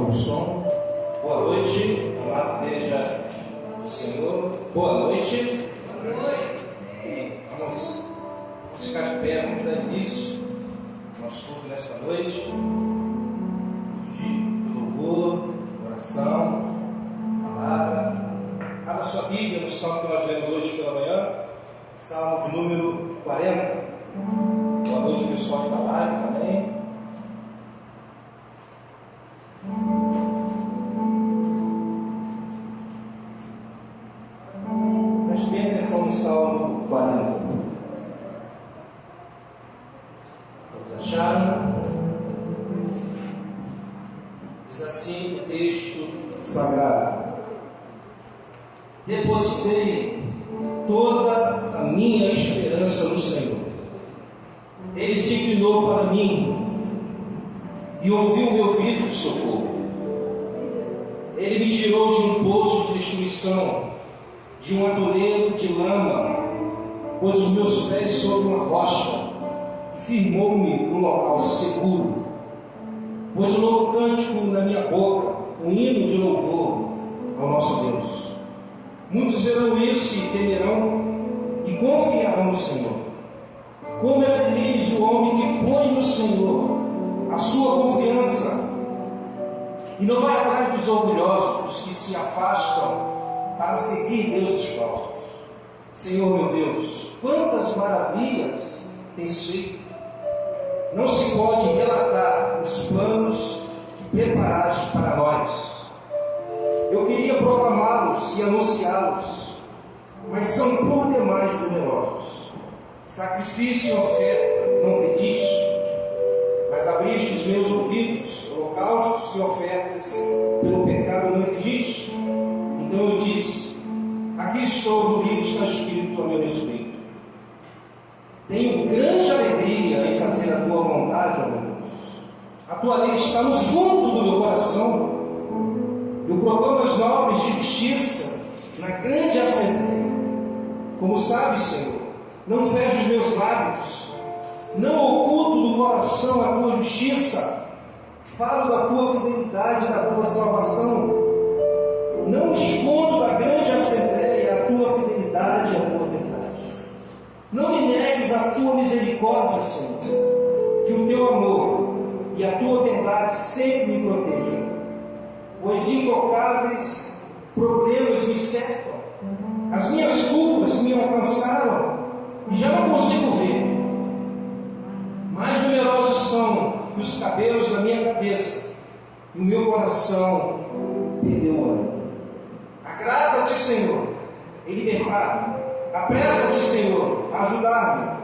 O som. Boa noite, amada igreja do Senhor. Boa noite. Boa noite. E vamos ficar de pé, vamos dar início ao nosso culto nesta noite. De louvor, oração, palavra. Abra sua Bíblia no salmo que nós lemos hoje pela manhã, salmo de número 40. Boa noite, pessoal da live também. Salmo 40. Todos acharam? Diz assim o texto sagrado: depositei toda a minha esperança no Senhor. Ele se inclinou para mim e ouviu o meu grito de socorro. Ele me tirou de um poço de destruição, de um atoleiro de lama, pôs os meus pés sobre uma rocha e firmou-me num local seguro. Pôs um novo cântico na minha boca, um hino de louvor ao nosso Deus. Muitos verão isso e temerão e confiarão no Senhor. Como é feliz o homem que põe no Senhor a sua confiança e não vai atrás dos orgulhosos que se afastam para seguir deuses falsos. Senhor meu Deus, quantas maravilhas tens feito! Não se pode relatar os planos que preparaste para nós. Eu queria proclamá-los e anunciá-los, mas são por demais numerosos. Sacrifício e oferta não pediste, mas abriste os meus ouvidos. Holocaustos e ofertas pelo pecado não exigiste. Então eu disse: aqui estou, no livro está escrito a meu respeito. Tenho grande alegria em fazer a tua vontade, ó meu Deus. A tua lei está no fundo do meu coração. Eu proclamo as nobres de justiça na grande assembleia. Como sabes, Senhor, não fecho os meus lábios, não oculto do coração a tua justiça. Falo da tua fidelidade e da tua salvação. Não escondo da grande assembleia a tua fidelidade e a tua verdade. Não me negues a tua misericórdia, Senhor. sempre me protejam, pois intocáveis problemas me cercam. As minhas culpas me alcançaram e já não consigo ver. Mais numerosos são que os cabelos da minha cabeça, e o meu coração perdeu o ânimo. Agrada-te, Senhor, em libertar-me. Apressa-te, Senhor, a ajudar-me.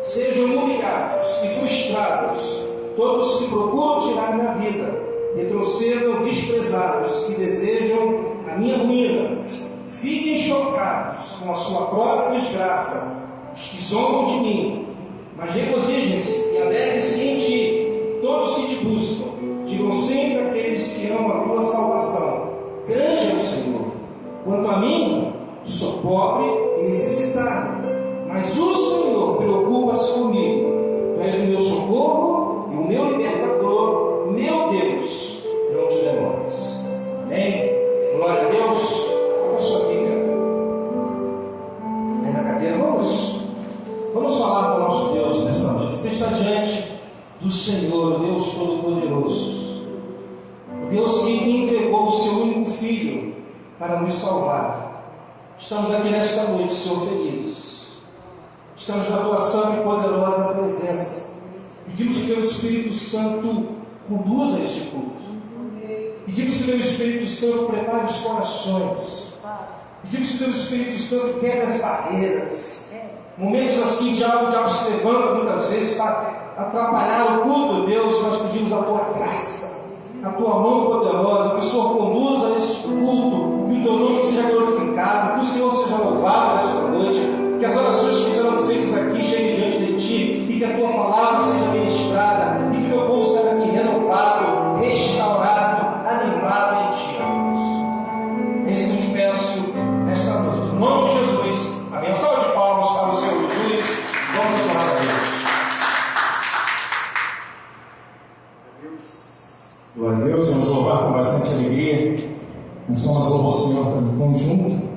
Sejam humilhados e frustrados todos que procuram tirar minha vida. Retrocedam desprezados que desejam a minha ruína. Fiquem chocados com a sua própria desgraça os que zombam de mim. Mas regozijem-se e alegrem-se em ti todos que te buscam. Digam sempre aqueles que amam a tua salvação: grande é o Senhor. Quanto a mim, sou pobre e necessitado, mas o Senhor preocupa-se comigo. Tu és o meu socorro e o meu libertador, meu Deus, não te demores. Amém? Glória a Deus. Olha a sua Bíblia aí na cadeira. Vamos falar com o nosso Deus nessa noite. Você está diante do Senhor, o Deus Todo-Poderoso, o Deus que entregou o seu único Filho para nos salvar. Estamos aqui nesta noite, Senhor, felizes. Estamos na tua santa e poderosa presença. Pedimos que pelo Espírito Santo conduza este culto. Pedimos que pelo Espírito Santo prepare os corações. Pedimos que pelo Espírito Santo quebre as barreiras. Momentos assim, o diabo se levanta muitas vezes para atrapalhar o culto, Deus. Nós pedimos a tua graça, a tua mão poderosa, que o Senhor conduza este culto, que o teu nome seja glorificado, que o Senhor seja louvado nesta noite, que as orações que serão feitas aqui cheguem diante de ti, e que a tua palavra seja ministrada, e que o teu povo saia daqui renovado, restaurado, animado em ti. É isso que eu te peço nesta noite. No nome de Jesus. Amém. Salve de palmas para o Senhor Jesus. Vamos orar a Deus. Glória a Deus, vamos louvar com bastante alegria. Nós vamos louvar o Senhor em conjunto.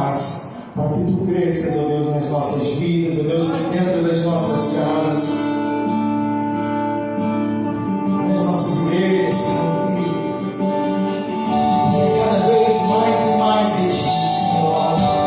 mais, para que Tu cresças, ó Deus, nas nossas vidas, ó Deus, dentro das nossas casas, nas nossas igrejas, Senhor, que tenha cada vez mais e mais de Ti, Senhor.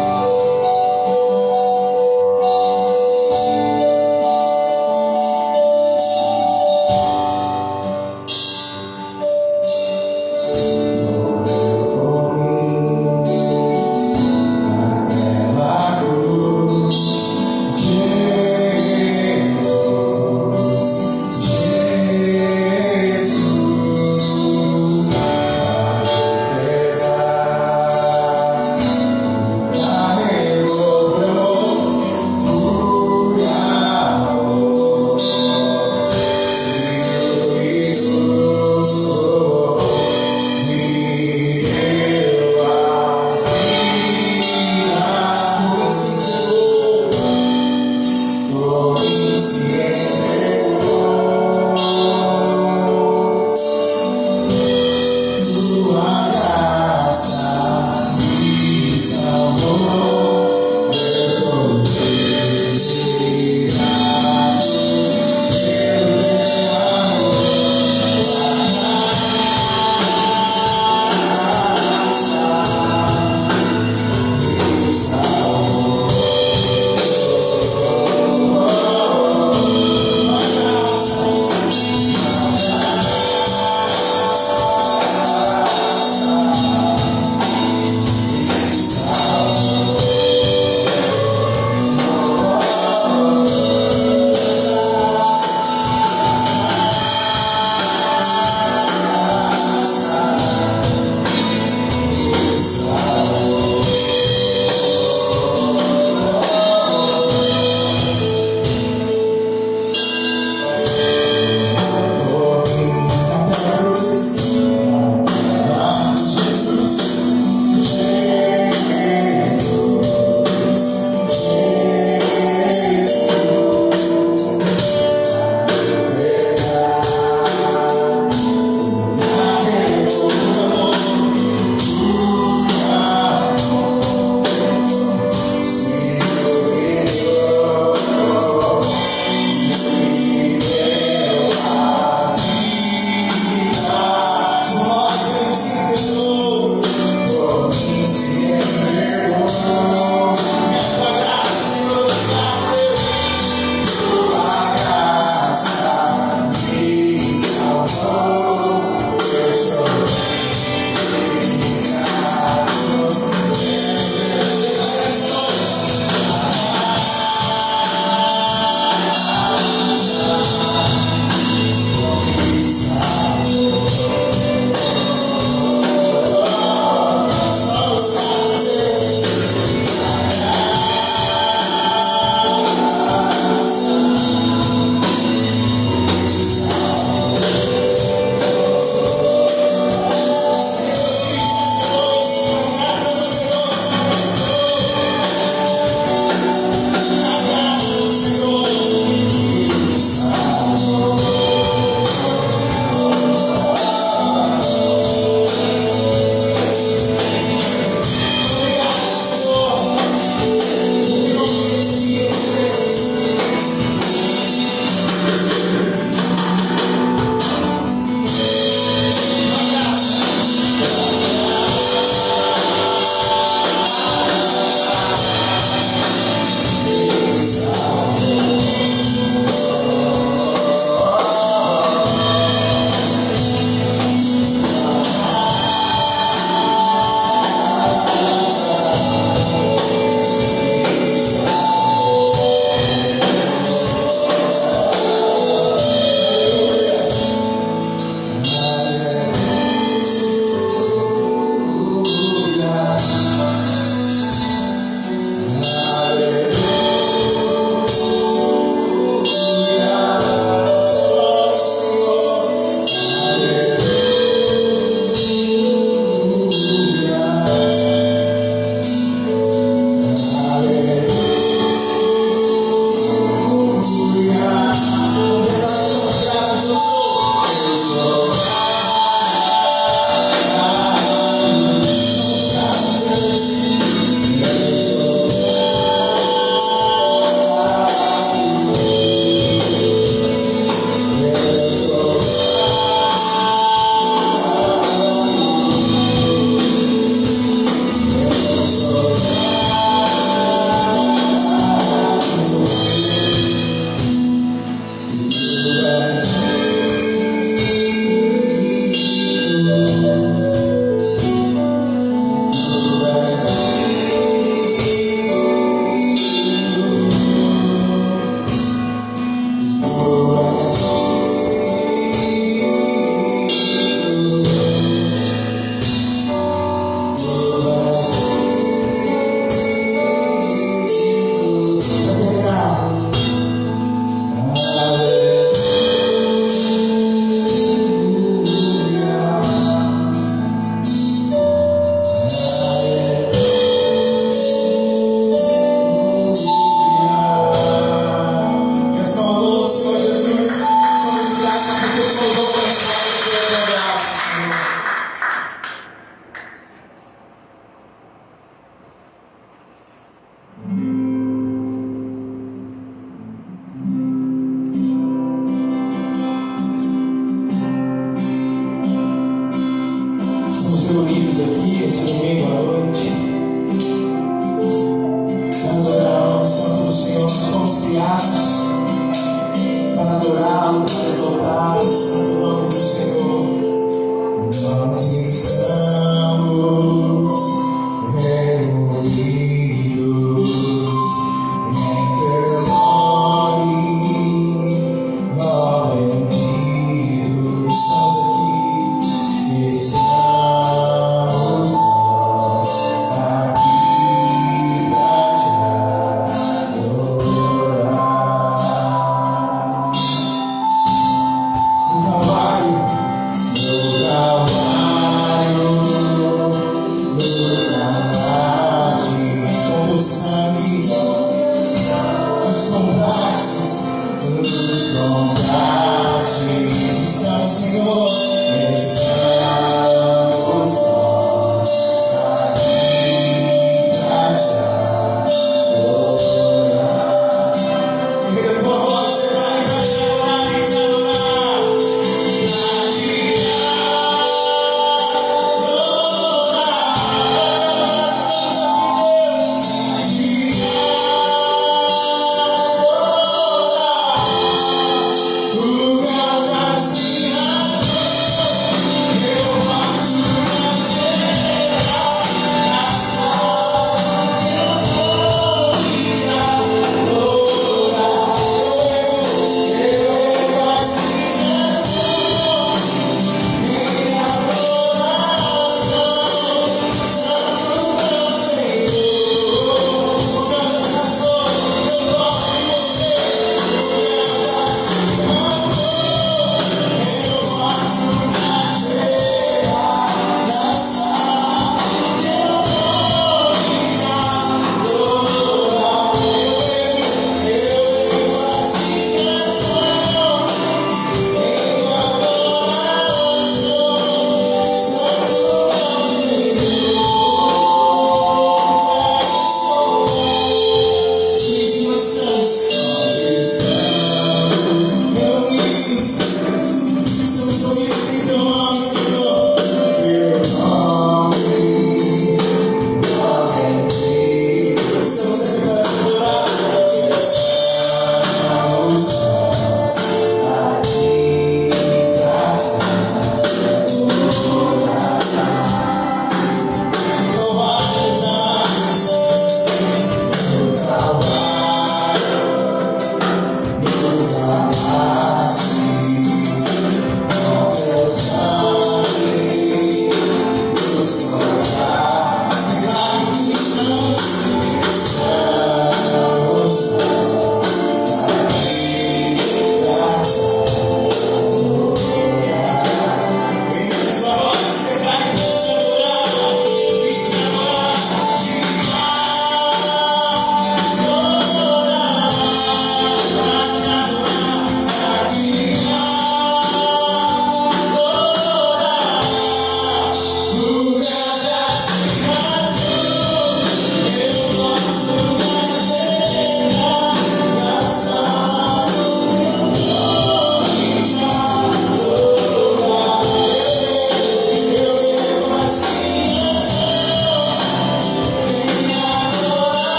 Jesus.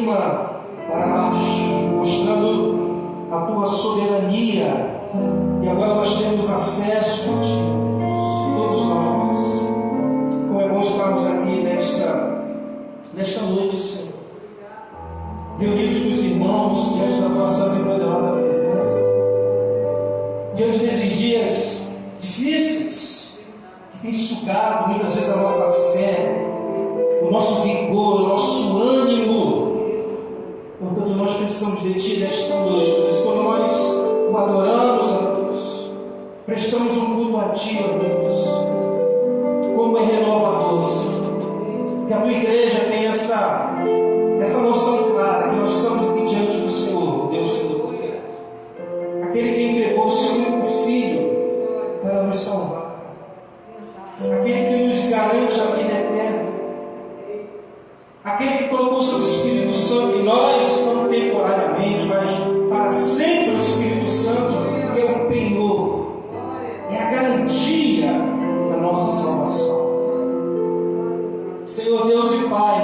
cima para baixo, mostrando a tua soberania. E agora nós temos acesso a ti, todos nós. Como é bom estarmos aqui nesta noite, Senhor, reunidos com os irmãos diante da tua santa e poderosa presença, diante desses dias difíceis que tem sugado muitas vezes a nossa fé, o nosso vigor, o nosso ânimo. Portanto, nós precisamos de ti nesta noite. Por isso, quando nós o adoramos, ó Deus, prestamos um culto a ti, ó Deus, como é renovador, Senhor. Que a tua igreja tenha essa noção clara que nós estamos aqui diante do Senhor, Deus Todo-Poderoso, aquele que entregou o seu único Filho para nos salvar, aquele que nos garante a vida eterna, aquele que colocou o seu Espírito Santo em nós, não temporariamente, mas para sempre o Espírito Santo, que é o penhor, é a garantia da nossa salvação. Senhor Deus e Pai,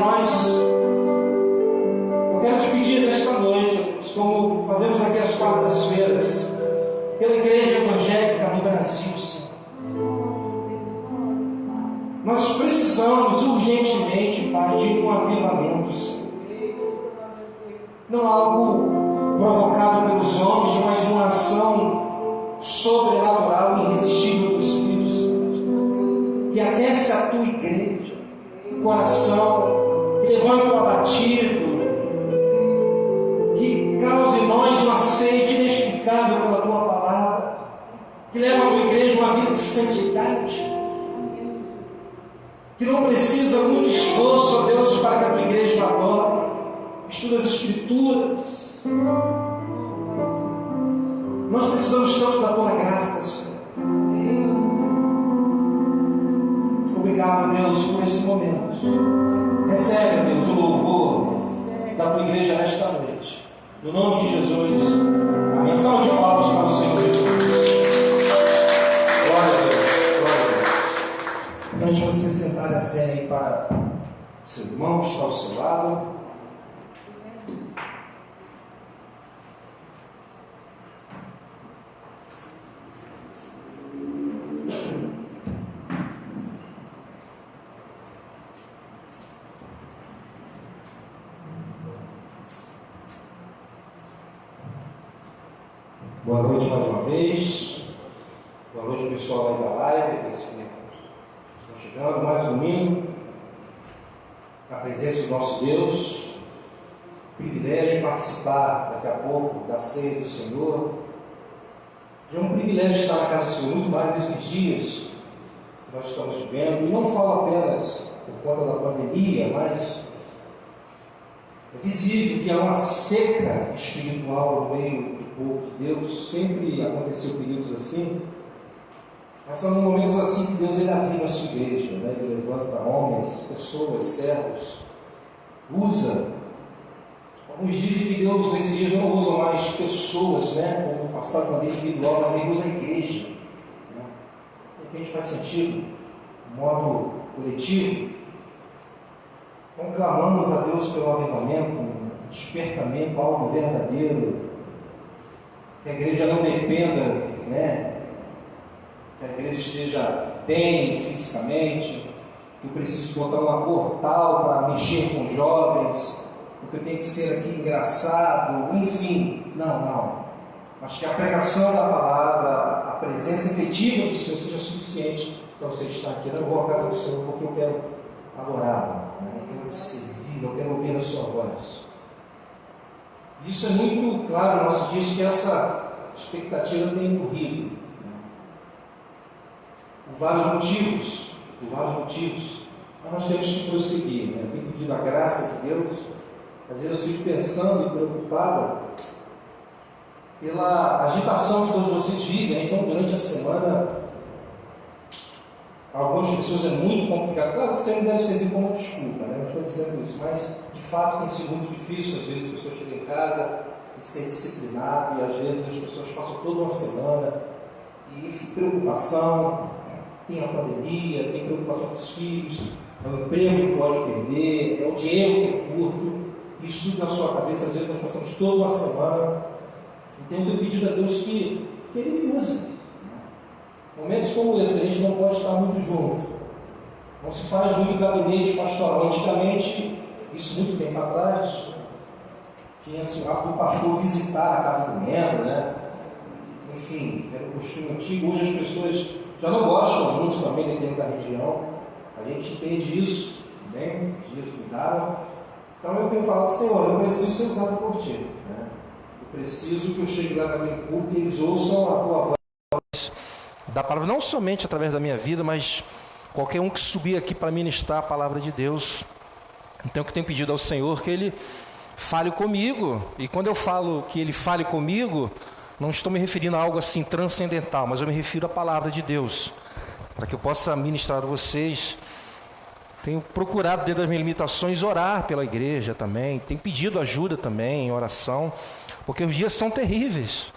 eu quero te pedir nesta noite, como fazemos aqui às quartas-feiras, pela igreja evangélica no Brasil, Senhor. Nós precisamos urgentemente, Pai, de um avivamento, Senhor. Não algo provocado pelos homens, mas uma ação sobrenatural e irresistível do Espírito Santo, que aquece a tua igreja, o coração, que levanta o abatido, que causa em nós uma sede inexplicável pela tua palavra, que leva a tua igreja uma vida de santidade, que não precisa muito esforço, ó Deus, para que a tua igreja adore, estuda as Escrituras. Nós precisamos tanto da tua graça, Senhor. Obrigado, Deus, por esse momento. Recebe, Deus, o louvor da tua igreja nesta noite. No nome de Jesus. Amém. Salve de palmas para o Senhor Jesus. Glória a Deus. Glória a Deus. Antes de você sentar a cena aí para o seu irmão que está ao seu lado. Boa noite mais uma vez. Boa noite, pessoal aí da live, que estão chegando. Mais um domingo, na presença do nosso Deus. Privilégio de participar daqui a pouco da ceia do Senhor. É um privilégio estar na casa do Senhor, muito mais nesses dias que nós estamos vivendo. E não falo apenas por conta da pandemia, mas é visível que há uma seca espiritual no meio do povo de Deus. Sempre aconteceu períodos assim, mas são momentos assim que Deus ele aviva a sua igreja, né? Ele levanta homens, pessoas, servos, usa. Alguns dizem que Deus nesses dias não usa mais pessoas, né? Como passado de maneira individual, mas ele usa a igreja, né? De repente faz sentido, de modo coletivo. Então clamamos a Deus pelo avivamento, um despertamento, algo verdadeiro, que a igreja não dependa, né? Que a igreja esteja bem fisicamente, que eu preciso botar uma portal para mexer com jovens, porque tem que ser aqui engraçado, enfim, não. Mas que a pregação da palavra, a presença efetiva do Senhor seja suficiente para você estar aqui. Eu não vou à casa do Senhor porque eu quero adorar, né? Eu quero servir, eu quero ouvir a sua voz. Isso é muito claro no nosso dias, que essa expectativa tem morrido, né? Por vários motivos, mas nós temos que prosseguir, né? Tem pedido a graça de Deus. Às vezes eu fico pensando e preocupado pela agitação que todos vocês vivem, né? Então durante a semana algumas pessoas é muito complicado. Claro que você não deve servir como desculpa, né? Não estou dizendo isso, mas de fato tem sido muito difícil. Às vezes as pessoas chegam em casa e ser disciplinado, e às vezes as pessoas passam toda uma semana e preocupação, tem a pandemia, tem preocupação com os filhos, é o emprego que pode perder, é o dinheiro que é curto. E isso tudo na sua cabeça. Às vezes nós passamos toda uma semana, e tenho pedido a Deus que Ele me use. Momentos como esse, a gente não pode estar muito junto. Não se faz muito gabinete pastoral. Antigamente, isso muito tempo atrás, tinha-se o hábito do pastor visitar a casa do membro, né? Enfim, era um costume antigo. Hoje as pessoas já não gostam muito também dentro da região. A gente entende isso, bem, os dias mudaram. Então eu tenho falado, Senhor, eu preciso ser usado por Ti. Né? Eu preciso que eu chegue lá naquele culto e eles ouçam a Tua voz. Da palavra, não somente através da minha vida, mas qualquer um que subir aqui para ministrar a palavra de Deus. Então eu tenho pedido ao Senhor que Ele fale comigo. E quando eu falo que Ele fale comigo, não estou me referindo a algo assim transcendental, mas eu me refiro à palavra de Deus, para que eu possa ministrar a vocês. Tenho procurado, dentro das minhas limitações, orar pela igreja também. Tenho pedido ajuda também em oração, porque os dias são terríveis.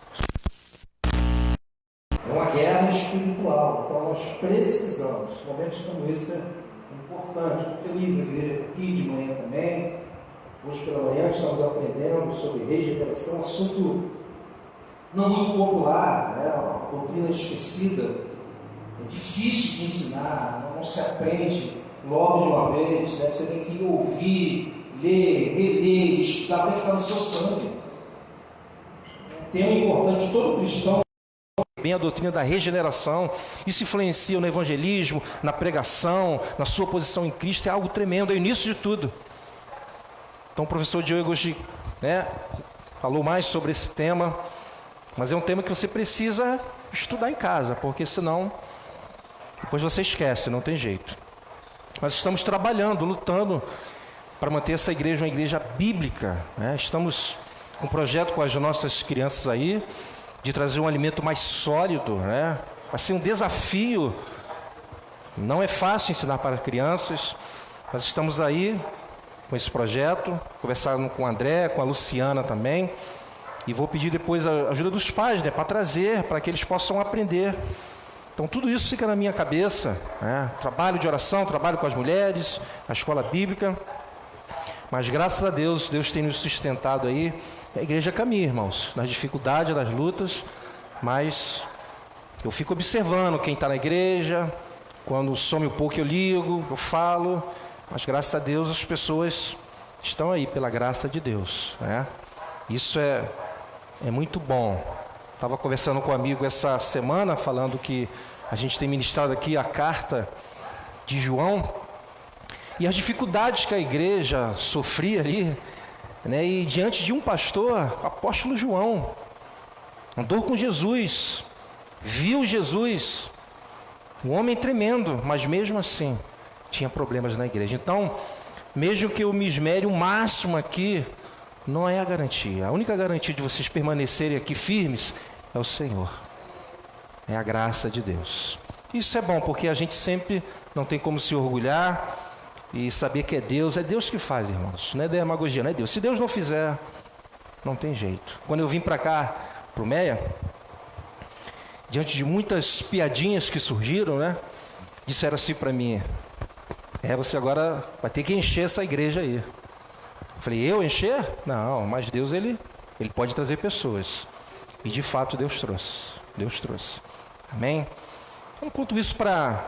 É uma guerra espiritual, então nós precisamos, momentos como esse é importante. Estou feliz na igreja aqui de manhã também. Hoje pela manhã estamos aprendendo sobre regeneração, um assunto não muito popular, né? Uma doutrina esquecida, é difícil de ensinar, não se aprende logo de uma vez, né? Você tem que ouvir, ler, reler, estudar até ficar no seu sangue. Um tema importante, todo cristão bem a doutrina da regeneração. Isso influencia no evangelismo, na pregação, na sua posição em Cristo. É algo tremendo, é o início de tudo. Então o professor Diogo hoje, né, falou mais sobre esse tema, mas é um tema que você precisa estudar em casa, porque senão depois você esquece, não tem jeito. Nós estamos trabalhando, lutando para manter essa igreja uma igreja bíblica, né? Estamos com um projeto com as nossas crianças aí, de trazer um alimento mais sólido, né? Vai ser um desafio. Não é fácil ensinar para crianças. Nós estamos aí com esse projeto, conversando com o André, com a Luciana também, e vou pedir depois a ajuda dos pais, né, para trazer, para que eles possam aprender. Então tudo isso fica na minha cabeça, né? Trabalho de oração, trabalho com as mulheres, a escola bíblica, mas graças a Deus, Deus tem nos sustentado aí. A igreja caminha, irmãos, nas dificuldades, nas lutas, mas eu fico observando quem está na igreja. Quando some um pouco eu ligo, eu falo, mas graças a Deus as pessoas estão aí pela graça de Deus, né? Isso é muito bom. Estava conversando com um amigo essa semana, falando que a gente tem ministrado aqui a carta de João e as dificuldades que a igreja sofria ali, né? E diante de um pastor, o apóstolo João, andou com Jesus, viu Jesus, um homem tremendo, mas mesmo assim tinha problemas na igreja. Então, mesmo que eu me esmere o máximo aqui, não é a garantia. A única garantia de vocês permanecerem aqui firmes é o Senhor, é a graça de Deus. Isso é bom, porque a gente sempre não tem como se orgulhar e saber que é Deus que faz, irmãos. Não é demagogia, não é Deus. Se Deus não fizer, não tem jeito. Quando eu vim para cá, para o Meia, diante de muitas piadinhas que surgiram, né, disseram assim para mim: você agora vai ter que encher essa igreja aí. Eu falei: eu encher? Não, mas Deus, ele pode trazer pessoas. E de fato Deus trouxe. Amém? Então, conto isso para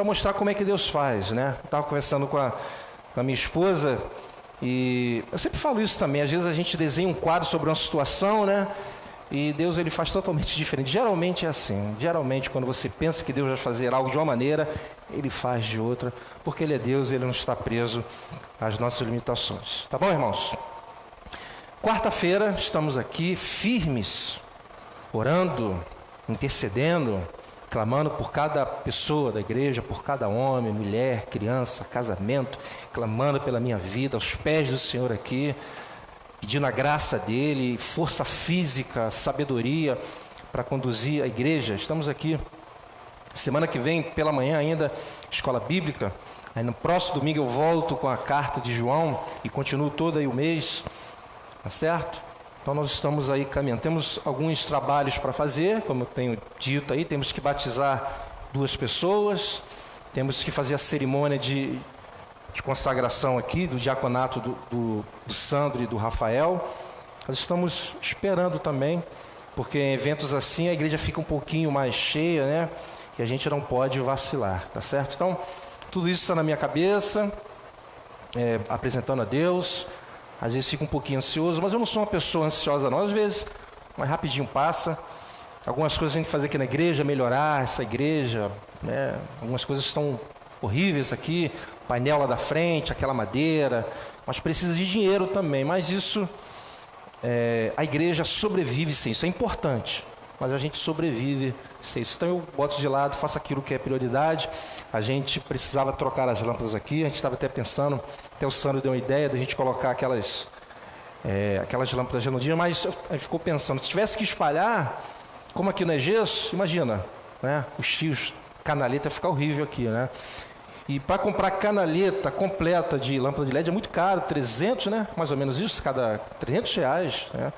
mostrar como é que Deus faz, né? Eu estava conversando com a minha esposa, e eu sempre falo isso também. Às vezes a gente desenha um quadro sobre uma situação, né? E Deus, ele faz totalmente diferente. Geralmente é assim. Geralmente, quando você pensa que Deus vai fazer algo de uma maneira, Ele faz de outra, porque Ele é Deus e Ele não está preso às nossas limitações. Tá bom, irmãos? Quarta-feira estamos aqui firmes, orando, intercedendo, clamando por cada pessoa da igreja, por cada homem, mulher, criança, casamento, clamando pela minha vida, aos pés do Senhor aqui, pedindo a graça dEle, força física, sabedoria para conduzir a igreja. Estamos aqui, semana que vem, pela manhã ainda, escola bíblica. Aí no próximo domingo eu volto com a carta de João e continuo todo aí o mês, tá certo? Então nós estamos aí caminhando. Temos alguns trabalhos para fazer, como eu tenho dito aí. Temos que batizar 2 pessoas, temos que fazer a cerimônia de de consagração aqui, do diaconato do Sandro e do Rafael. Nós estamos esperando também, porque em eventos assim a igreja fica um pouquinho mais cheia, né? E a gente não pode vacilar, tá certo? Então, tudo isso está na minha cabeça, apresentando a Deus. Às vezes fico um pouquinho ansioso, mas eu não sou uma pessoa ansiosa não. Às vezes, mas rapidinho passa. Algumas coisas a gente tem que fazer aqui na igreja, melhorar essa igreja, né? Algumas coisas estão horríveis aqui, painel lá da frente, aquela madeira, mas precisa de dinheiro também. Mas isso, a igreja sobrevive sem isso, é importante, mas a gente sobrevive sem isso. Então eu boto de lado, faço aquilo que é prioridade. A gente precisava trocar as lâmpadas aqui, a gente estava até pensando, até o Sandro deu uma ideia de a gente colocar aquelas lâmpadas gelodinhas, mas a gente ficou pensando, se tivesse que espalhar, como aqui não é gesso, imagina, né? Os fios, canaleta, fica horrível aqui, né? E para comprar canaleta completa de lâmpada de LED é muito caro, 300, né? Mais ou menos isso, cada R$300, né?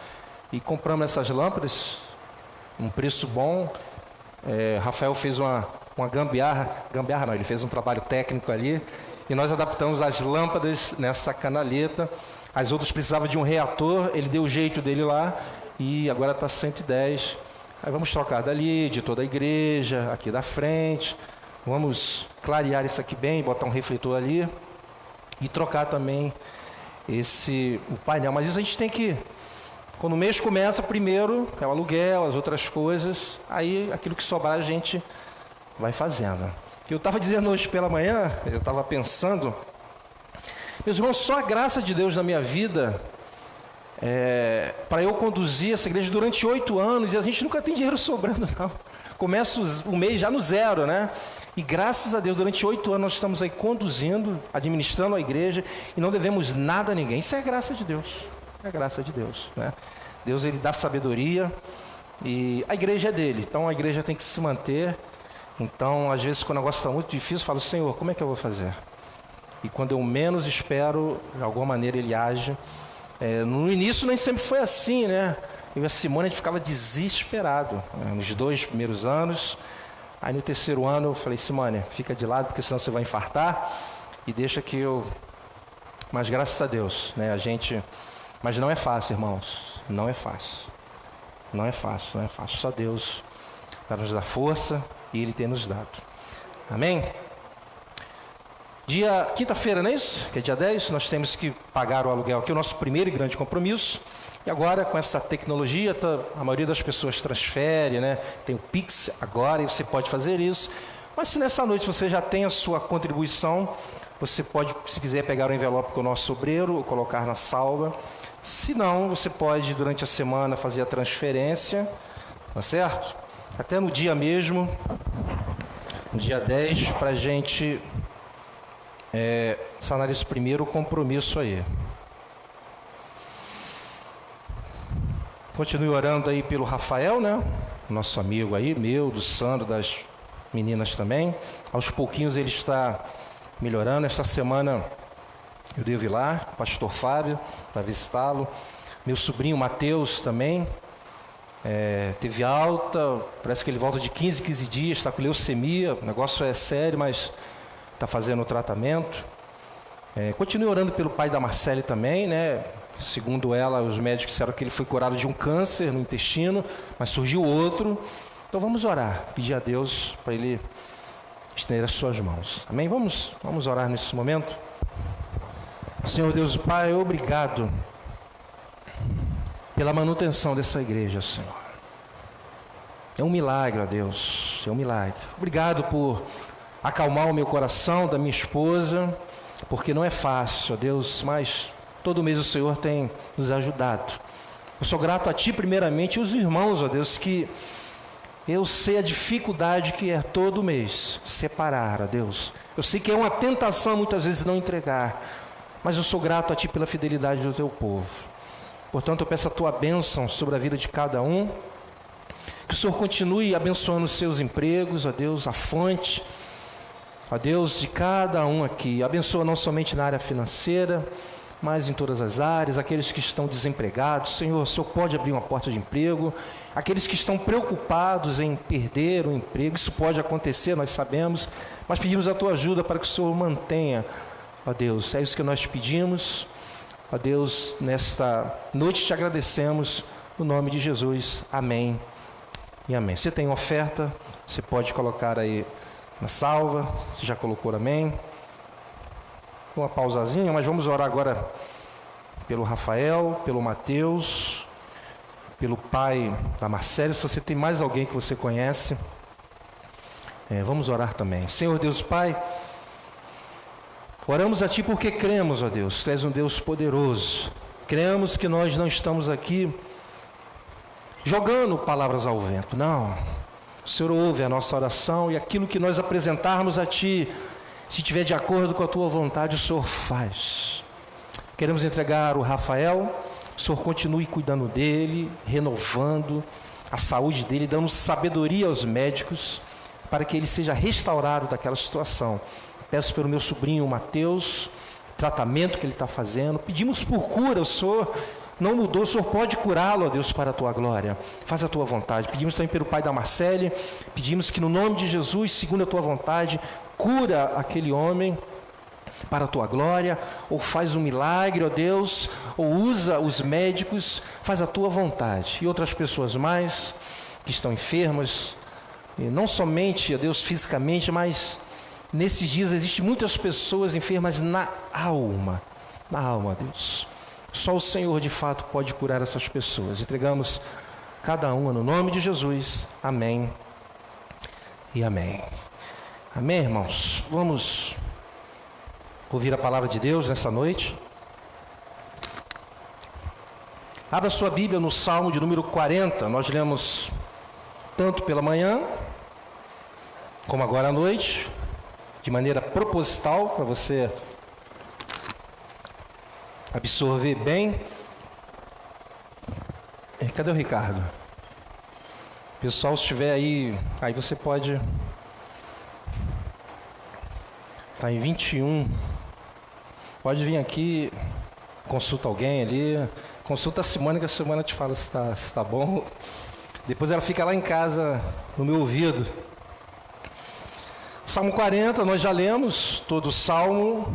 E compramos essas lâmpadas, um preço bom. Rafael fez uma gambiarra não, ele fez um trabalho técnico ali, e nós adaptamos as lâmpadas nessa canaleta. As outras precisavam de um reator, ele deu o jeito dele lá, e agora está 110. Aí vamos trocar dali, de toda a igreja, aqui da frente. Vamos clarear isso aqui bem, botar um refletor ali e trocar também o painel. Mas isso a gente tem que, quando o mês começa, primeiro é o aluguel, as outras coisas, aí aquilo que sobrar a gente vai fazendo. Eu estava dizendo hoje pela manhã, eu estava pensando, meus irmãos, só a graça de Deus na minha vida, para eu conduzir essa igreja durante 8 anos, e a gente nunca tem dinheiro sobrando, não. Começa o mês já no zero, né? E graças a Deus, durante 8 anos nós estamos aí conduzindo, administrando a igreja, e não devemos nada a ninguém. Isso é graça de Deus. É graça de Deus, né? Deus, ele dá sabedoria, e a igreja é dele, então a igreja tem que se manter. Então, às vezes, quando o negócio está muito difícil, eu falo, Senhor, como é que eu vou fazer? E quando eu menos espero, de alguma maneira ele age. No início nem sempre foi assim, né? Eu e a Simone, a gente ficava desesperado, né? Nos 2 primeiros anos. Aí no 3º ano eu falei, Simone, fica de lado, porque senão você vai infartar, e deixa que eu... Mas graças a Deus, né? Mas não é fácil, irmãos, não é fácil. Não é fácil, não é fácil. Só Deus para nos dar força, e Ele tem nos dado. Amém? Quinta-feira, não é isso? Que é dia 10, nós temos que pagar o aluguel aqui, o nosso primeiro e grande compromisso. E agora, com essa tecnologia, a maioria das pessoas transfere, né? Tem o Pix agora, e você pode fazer isso. Mas se nessa noite você já tem a sua contribuição, você pode, se quiser, pegar o envelope com o nosso obreiro, colocar na salva. Se não, você pode, durante a semana, fazer a transferência, tá certo? Até no dia mesmo, no dia 10, para a gente sanar esse primeiro compromisso aí. Continue orando aí pelo Rafael, né? Nosso amigo aí, do Sandro, das meninas também. Aos pouquinhos ele está melhorando. Esta semana eu devo ir lá, o pastor Fábio, para visitá-lo. Meu sobrinho Mateus também teve alta, parece que ele volta de 15 dias, está com leucemia. O negócio é sério, mas está fazendo o tratamento. Continue orando pelo pai da Marcele também, né? Segundo ela, os médicos disseram que ele foi curado de um câncer no intestino, mas surgiu outro. Então vamos orar, pedir a Deus para Ele estender as suas mãos. Amém? Vamos orar nesse momento. Senhor Deus e Pai, obrigado pela manutenção dessa igreja, Senhor. É um milagre, ó Deus, é um milagre. Obrigado por acalmar o meu coração, da minha esposa, porque não é fácil, ó Deus, mas todo mês o Senhor tem nos ajudado. Eu sou grato a Ti primeiramente e os irmãos, ó Deus, que eu sei a dificuldade que é todo mês separar, ó Deus. Eu sei que é uma tentação muitas vezes não entregar, mas eu sou grato a Ti pela fidelidade do Teu povo. Portanto, eu peço a Tua bênção sobre a vida de cada um, que o Senhor continue abençoando os seus empregos, ó Deus, a fonte, ó Deus, de cada um aqui. Abençoa não somente na área financeira, mas em todas as áreas, aqueles que estão desempregados. Senhor, o Senhor pode abrir uma porta de emprego. Aqueles que estão preocupados em perder o emprego, isso pode acontecer, nós sabemos, mas pedimos a Tua ajuda para que o Senhor mantenha, Ó Deus, é isso que nós te pedimos. Ó Deus, nesta noite te agradecemos, no nome de Jesus. Amém e amém. Você tem oferta, você pode colocar aí na salva. Você já colocou amém? Uma pausazinha, mas vamos orar agora pelo Rafael, pelo Mateus, pelo pai da Marcela. Se você tem mais alguém que você conhece, vamos orar também. Senhor Deus Pai, oramos a Ti porque cremos, ó Deus, Tu és um Deus poderoso. Cremos que nós não estamos aqui jogando palavras ao vento, não. O Senhor ouve a nossa oração e aquilo que nós apresentarmos a Ti, se estiver de acordo com a Tua vontade, o Senhor faz. Queremos entregar o Rafael, o Senhor continue cuidando dele, renovando a saúde dele, dando sabedoria aos médicos, para que ele seja restaurado daquela situação. Peço pelo meu sobrinho Mateus, tratamento que ele está fazendo, pedimos por cura, o Senhor não mudou, o Senhor pode curá-lo, ó Deus, para a Tua glória, faz a Tua vontade. Pedimos também pelo pai da Marcele, pedimos que no nome de Jesus, segundo a Tua vontade, cura aquele homem, para a Tua glória, ou faz um milagre, ó Deus, ou usa os médicos, faz a Tua vontade. E outras pessoas mais, que estão enfermas, e não somente, ó Deus, fisicamente, mas nesses dias existem muitas pessoas enfermas na alma, Deus. Só o Senhor, de fato, pode curar essas pessoas. Entregamos cada uma no nome de Jesus. Amém e amém. Amém, irmãos? Vamos ouvir a palavra de Deus nessa noite. Abra sua Bíblia no Salmo de número 40. Nós lemos tanto pela manhã, como agora à noite, de maneira proposital, para você absorver bem. Cadê o Ricardo? Pessoal, se estiver aí você pode... Está em 21. Pode vir aqui, consulta alguém ali, consulta a Simone, que a Simone te fala se está bom. Depois ela fica lá em casa, no meu ouvido. Salmo 40, nós já lemos todo o Salmo.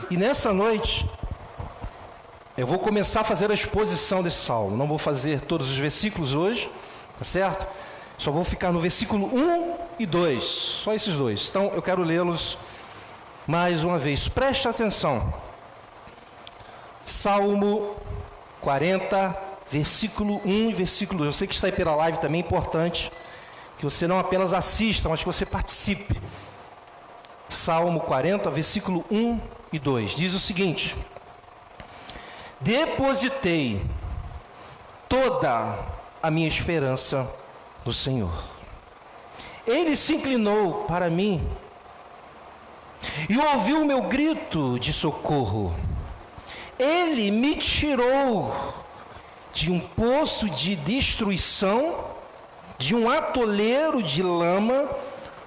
E nessa noite, eu vou começar a fazer a exposição desse Salmo. Não vou fazer todos os versículos hoje, tá certo? Só vou ficar no versículo 1 e 2, só esses dois. Então, eu quero lê-los mais uma vez. Preste atenção. Salmo 40, versículo 1 e versículo 2. Eu sei que está aí pela live também, é importante que você não apenas assista, mas que você participe. Salmo 40, versículo 1 e 2. Diz o seguinte: depositei toda a minha esperança no Senhor. Ele se inclinou para mim e ouviu o meu grito de socorro. Ele me tirou de um poço de destruição, de um atoleiro de lama,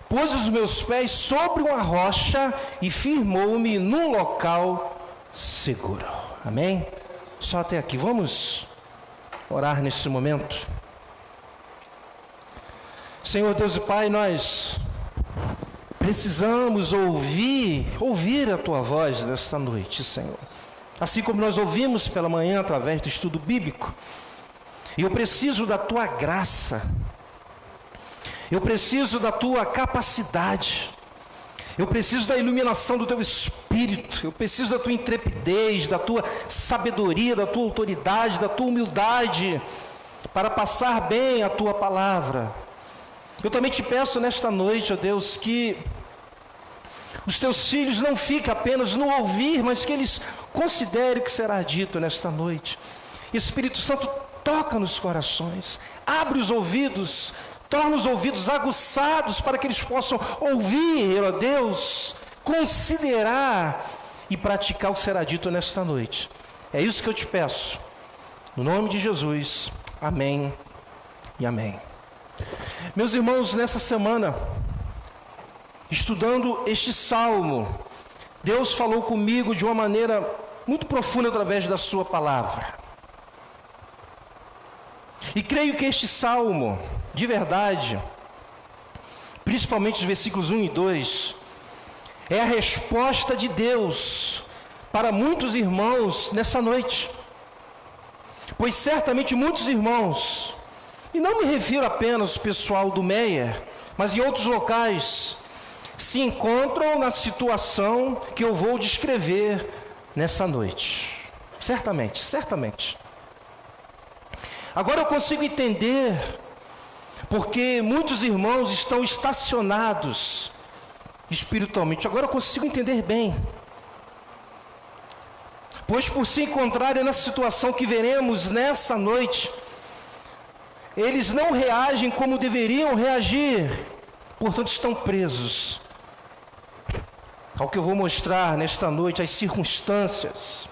pôs os meus pés sobre uma rocha e firmou-me num local seguro. Amém? Só até aqui. Vamos orar nesse momento. Senhor Deus e Pai, nós precisamos ouvir a Tua voz nesta noite, Senhor. Assim como nós ouvimos pela manhã através do estudo bíblico. E eu preciso da Tua graça. Eu preciso da Tua capacidade. Eu preciso da iluminação do Teu Espírito. Eu preciso da Tua intrepidez, da Tua sabedoria, da Tua autoridade, da Tua humildade, para passar bem a Tua palavra. Eu também te peço nesta noite, ó Deus, que os Teus filhos não fiquem apenas no ouvir, mas que eles considerem o que será dito nesta noite. Espírito Santo, toca nos corações, abre os ouvidos, torna os ouvidos aguçados para que eles possam ouvir, ó Deus, considerar e praticar o que será dito nesta noite. É isso que eu te peço, no nome de Jesus. Amém e amém. Meus irmãos, nessa semana, estudando este salmo, Deus falou comigo de uma maneira muito profunda através da sua palavra. E creio que este salmo, de verdade, principalmente os versículos 1 e 2, é a resposta de Deus para muitos irmãos nessa noite. Pois certamente muitos irmãos, e não me refiro apenas ao pessoal do Meier, mas em outros locais, se encontram na situação que eu vou descrever nessa noite. Certamente. Agora eu consigo entender porque muitos irmãos estão estacionados espiritualmente. Agora eu consigo entender bem. Pois por se encontrarem na situação que veremos nessa noite, eles não reagem como deveriam reagir, portanto estão presos ao que eu vou mostrar nesta noite, as circunstâncias.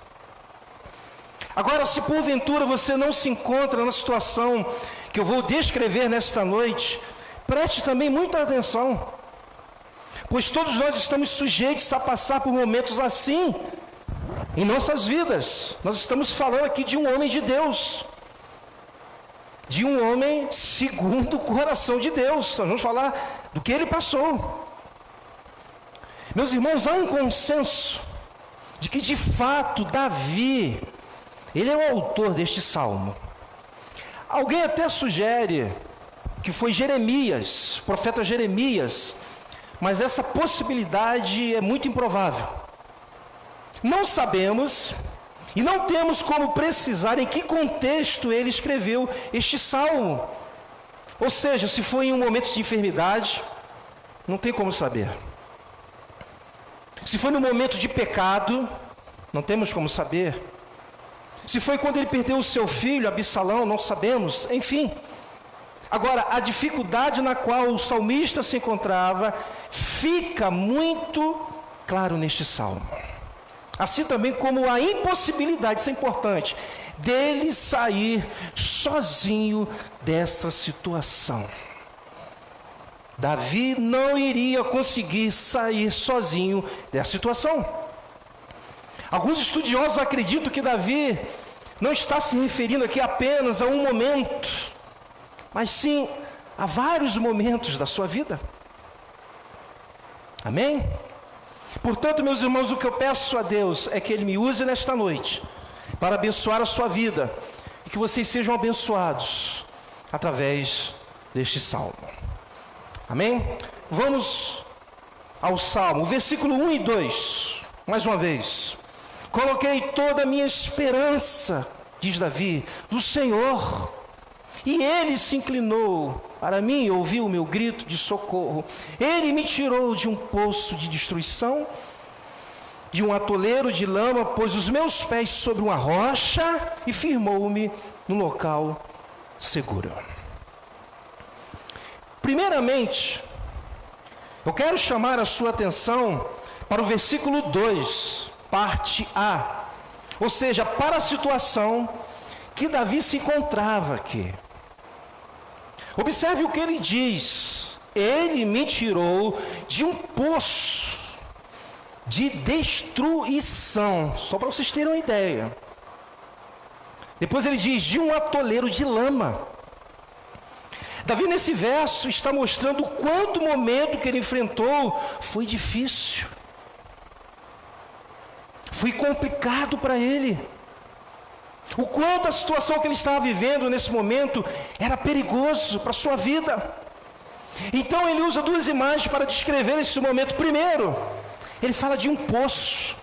Agora, se porventura você não se encontra na situação que eu vou descrever nesta noite, preste também muita atenção, pois todos nós estamos sujeitos a passar por momentos assim em nossas vidas. Nós estamos falando aqui de um homem de Deus, de um homem segundo o coração de Deus. Nós vamos falar do que ele passou. Meus irmãos, há um consenso de que de fato Davi, ele é o autor deste salmo. Alguém até sugere que foi Jeremias, o profeta Jeremias, mas essa possibilidade é muito improvável. Não sabemos e não temos como precisar em que contexto ele escreveu este salmo. Ou seja, se foi em um momento de enfermidade, não tem como saber. Se foi no momento de pecado, não temos como saber. Se foi quando ele perdeu o seu filho, Absalão, não sabemos. Enfim. Agora, a dificuldade na qual o salmista se encontrava fica muito claro neste salmo. Assim também como a impossibilidade, isso é importante, dele sair sozinho dessa situação. Davi não iria conseguir sair sozinho dessa situação. Alguns estudiosos acreditam que Davi não está se referindo aqui apenas a um momento, mas sim a vários momentos da sua vida. Amém? Portanto, meus irmãos, o que eu peço a Deus é que Ele me use nesta noite para abençoar a sua vida e que vocês sejam abençoados através deste salmo. Amém? Vamos ao salmo, versículo 1 e 2, mais uma vez. Coloquei toda a minha esperança, diz Davi, no Senhor, e Ele se inclinou para mim e ouviu o meu grito de socorro. Ele me tirou de um poço de destruição, de um atoleiro de lama, pôs os meus pés sobre uma rocha e firmou-me num local seguro. Primeiramente, eu quero chamar a sua atenção para o versículo 2, parte A, ou seja, para a situação que Davi se encontrava aqui. Observe o que ele diz: ele me tirou de um poço de destruição, só para vocês terem uma ideia. Depois ele diz, de um atoleiro de lama. Davi nesse verso está mostrando o quanto o momento que ele enfrentou foi difícil, foi complicado para ele, o quanto a situação que ele estava vivendo nesse momento era perigoso para a sua vida. Então ele usa duas imagens para descrever esse momento. Primeiro, ele fala de um poço,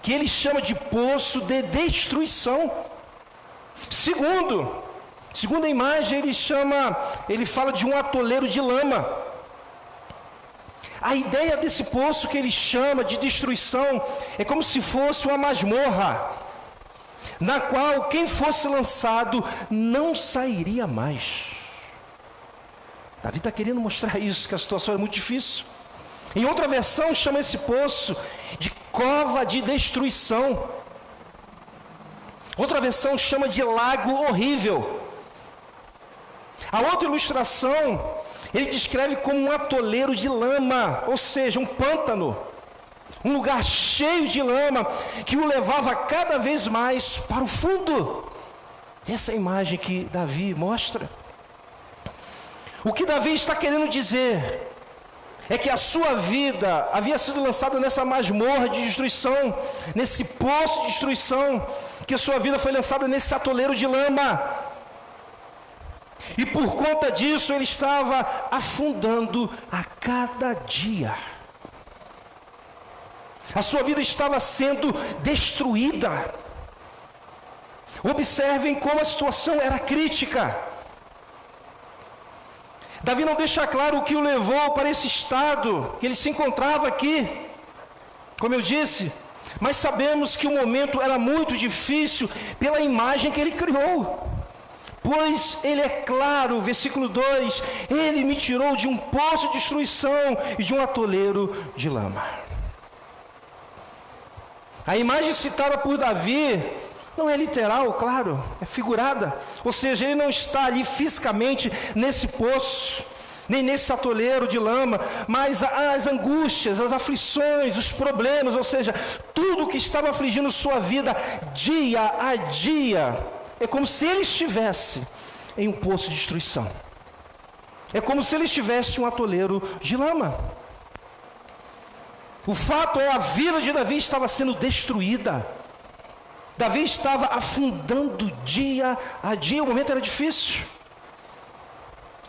que ele chama de poço de destruição. Segunda imagem, ele fala de um atoleiro de lama. A ideia desse poço que ele chama de destruição é como se fosse uma masmorra, na qual quem fosse lançado não sairia mais. Davi está querendo mostrar isso, que a situação é muito difícil. Em outra versão chama esse poço de cova de destruição. Outra versão chama de lago horrível. A outra ilustração, ele descreve como um atoleiro de lama, ou seja, um pântano, um lugar cheio de lama, que o levava cada vez mais para o fundo. Essa é a imagem que Davi mostra. O que Davi está querendo dizer é que a sua vida havia sido lançada nessa masmorra de destruição, nesse poço de destruição, que a sua vida foi lançada nesse atoleiro de lama. E por conta disso ele estava afundando a cada dia. A sua vida estava sendo destruída. Observem como a situação era crítica. Davi não deixa claro o que o levou para esse estado que ele se encontrava aqui, como eu disse, mas sabemos que o momento era muito difícil pela imagem que ele criou. Pois ele é claro, versículo 2, ele me tirou de um poço de destruição e de um atoleiro de lama. A imagem citada por Davi não é literal, claro, é figurada. Ou seja, ele não está ali fisicamente nesse poço, nem nesse atoleiro de lama, mas as angústias, as aflições, os problemas, ou seja, tudo que estava afligindo sua vida dia a dia, é como se ele estivesse em um poço de destruição. É como se ele estivesse em um atoleiro de lama. O fato é, a vida de Davi estava sendo destruída. Davi estava afundando dia a dia, o momento era difícil.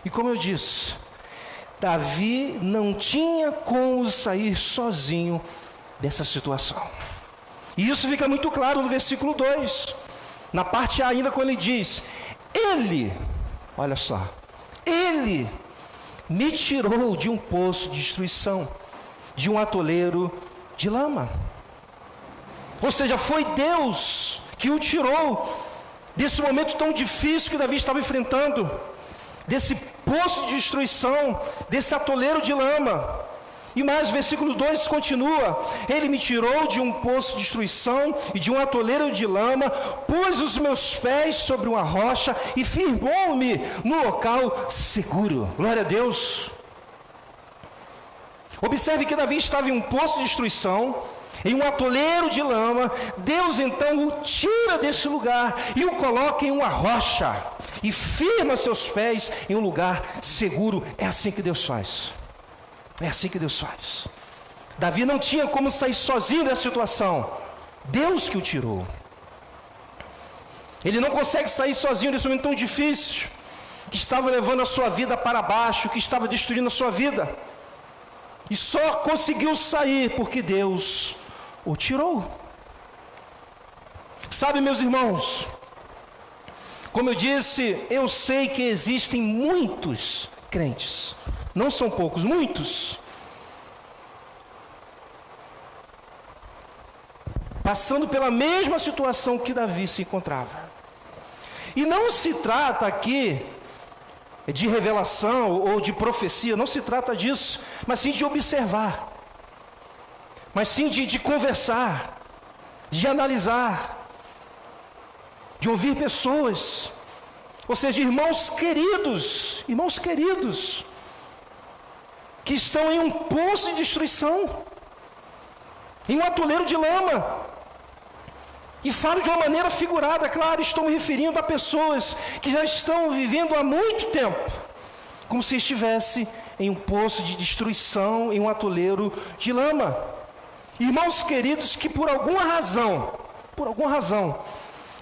E como eu disse, Davi não tinha como sair sozinho dessa situação. E isso fica muito claro no versículo 2. Na parte A ainda, quando ele diz, ele, olha só, ele me tirou de um poço de destruição, de um atoleiro de lama. Ou seja, foi Deus que o tirou desse momento tão difícil que Davi estava enfrentando, desse poço de destruição, desse atoleiro de lama. E mais, versículo 2 continua, ele me tirou de um poço de destruição e de um atoleiro de lama, pôs os meus pés sobre uma rocha e firmou-me no local seguro. Glória a Deus. Observe que Davi estava em um poço de destruição, em um atoleiro de lama. Deus então o tira desse lugar e o coloca em uma rocha e firma seus pés em um lugar seguro. É assim que Deus faz. É assim que Deus faz. Davi não tinha como sair sozinho dessa situação. Deus que o tirou. Ele não consegue sair sozinho desse momento tão difícil, que estava levando a sua vida para baixo, que estava destruindo a sua vida. E só conseguiu sair porque Deus o tirou. Sabe, meus irmãos, como eu disse, eu sei que existem muitos crentes, não são poucos, muitos, passando pela mesma situação que Davi se encontrava. E não se trata aqui de revelação ou de profecia, não se trata disso, mas sim de observar, mas sim de conversar, de analisar, de ouvir pessoas, ou seja, irmãos queridos, que estão em um poço de destruição, em um atoleiro de lama. E falo de uma maneira figurada, claro, estou me referindo a pessoas que já estão vivendo há muito tempo, como se estivesse em um poço de destruição, em um atoleiro de lama. Irmãos queridos que por alguma razão,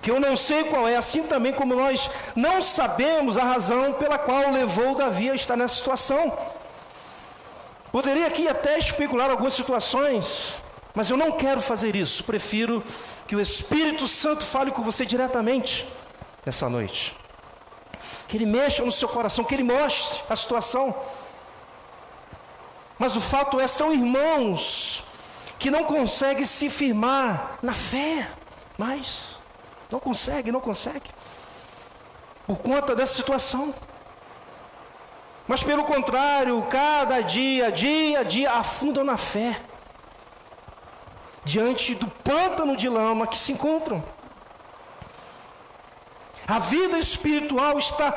que eu não sei qual é, assim também como nós não sabemos a razão pela qual levou Davi a estar nessa situação. Poderia aqui até especular algumas situações, mas eu não quero fazer isso. Prefiro que o Espírito Santo fale com você diretamente nessa noite. Que Ele mexa no seu coração, que Ele mostre a situação. Mas o fato é, são irmãos que não conseguem se firmar na fé, mas não consegue, por conta dessa situação. Mas pelo contrário, cada dia a dia, afundam na fé, diante do pântano de lama que se encontram. A vida espiritual está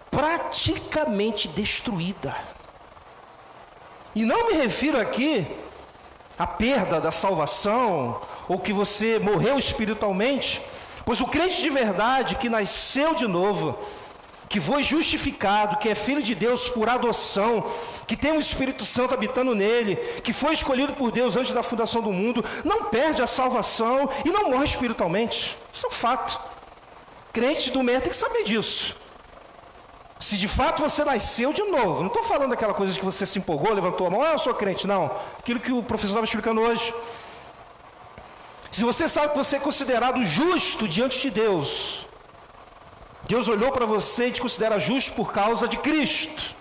praticamente destruída. E não me refiro aqui à perda da salvação, ou que você morreu espiritualmente, pois o crente de verdade, que nasceu de novo, que foi justificado, que é filho de Deus por adoção, que tem o Espírito Santo habitando nele, que foi escolhido por Deus antes da fundação do mundo, não perde a salvação e não morre espiritualmente. Isso é um fato. Crente do meio tem que saber disso. Se de fato você nasceu de novo, não estou falando daquela coisa de que você se empolgou, levantou a mão, eu sou crente, não. Aquilo que o professor estava explicando hoje. Se você sabe que você é considerado justo diante de Deus, Deus olhou para você e te considera justo por causa de Cristo.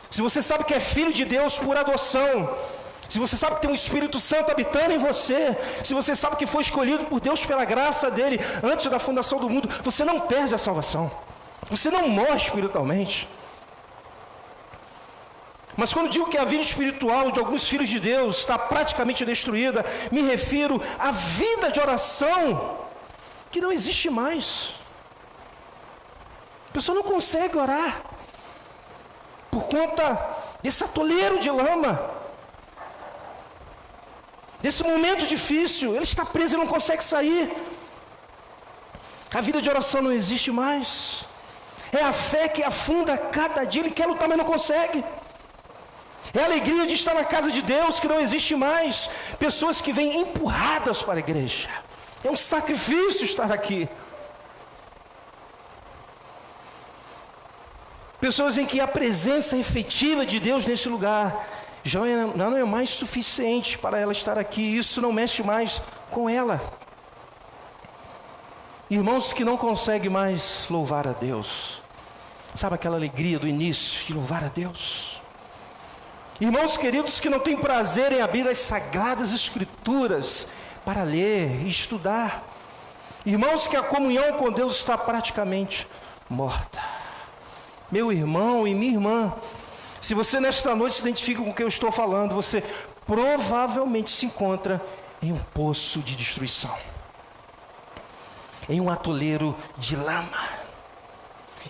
Se você sabe que é filho de Deus por adoção, se você sabe que tem um Espírito Santo habitando em você, se você sabe que foi escolhido por Deus pela graça dele antes da fundação do mundo, você não perde a salvação. Você não morre espiritualmente. Mas quando digo que a vida espiritual de alguns filhos de Deus está praticamente destruída, me refiro à vida de oração que não existe mais. A pessoa não consegue orar por conta desse atoleiro de lama, desse momento difícil. Ele está preso e não consegue sair. A vida de oração não existe mais. É a fé que afunda cada dia. Ele quer lutar, mas não consegue. É a alegria de estar na casa de Deus que não existe mais. Pessoas que vêm empurradas para a igreja. É um sacrifício estar aqui. Pessoas em que a presença efetiva de Deus nesse lugar já não é mais suficiente para ela estar aqui. Isso não mexe mais com ela. Irmãos que não conseguem mais louvar a Deus. Sabe aquela alegria do início de louvar a Deus? Irmãos queridos que não têm prazer em abrir as sagradas escrituras para ler e estudar. Irmãos que a comunhão com Deus está praticamente morta. Meu irmão e minha irmã, se você nesta noite se identifica com o que eu estou falando, você provavelmente se encontra em um poço de destruição, em um atoleiro de lama.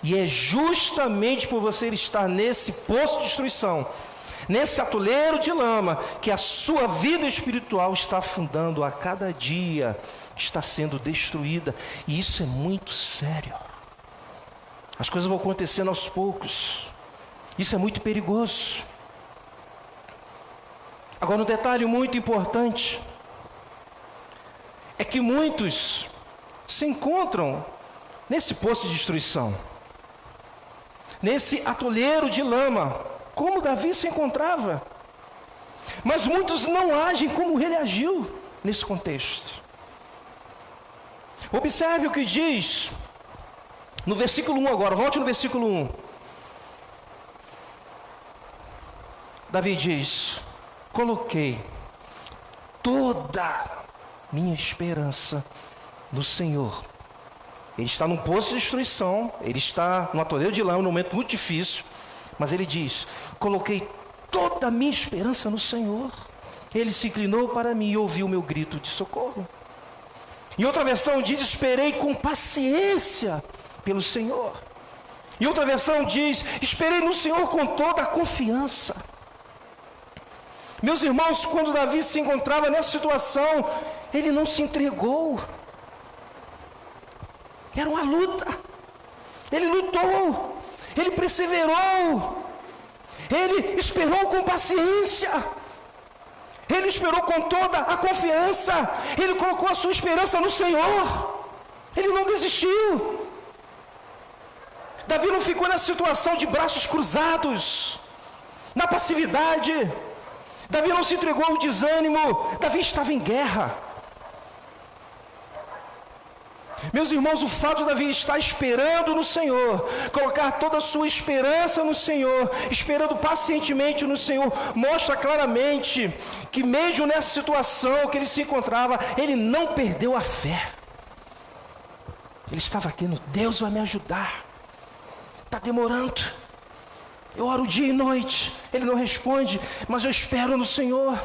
E é justamente por você estar nesse poço de destruição, nesse atoleiro de lama, que a sua vida espiritual está afundando a cada dia, está sendo destruída. E isso é muito sério. As coisas vão acontecendo aos poucos. Isso é muito perigoso. Agora, um detalhe muito importante é que muitos se encontram nesse poço de destruição, nesse atoleiro de lama, como Davi se encontrava. Mas muitos não agem como ele agiu nesse contexto. Observe o que diz no versículo 1 agora, volte no versículo 1. Davi diz: coloquei toda minha esperança no Senhor. Ele está num poço de destruição, ele está no atoleiro de lama, num momento muito difícil, mas ele diz: coloquei toda a minha esperança no Senhor. Ele se inclinou para mim e ouviu o meu grito de socorro. Em outra versão diz: esperei com paciência pelo Senhor. E outra versão diz: esperei no Senhor com toda a confiança. Meus irmãos, quando Davi se encontrava nessa situação, ele não se entregou. Era uma luta. Ele lutou, ele perseverou, ele esperou com paciência, ele esperou com toda a confiança, ele colocou a sua esperança no Senhor, ele não desistiu. Davi não ficou nessa situação de braços cruzados, na passividade. Davi não se entregou ao desânimo. Davi estava em guerra. Meus irmãos, o fato de Davi estar esperando no Senhor, colocar toda a sua esperança no Senhor, esperando pacientemente no Senhor, mostra claramente que mesmo nessa situação que ele se encontrava, ele não perdeu a fé. Ele estava aqui no Deus vai me ajudar. Está demorando. Eu oro dia e noite, ele não responde, mas eu espero no Senhor.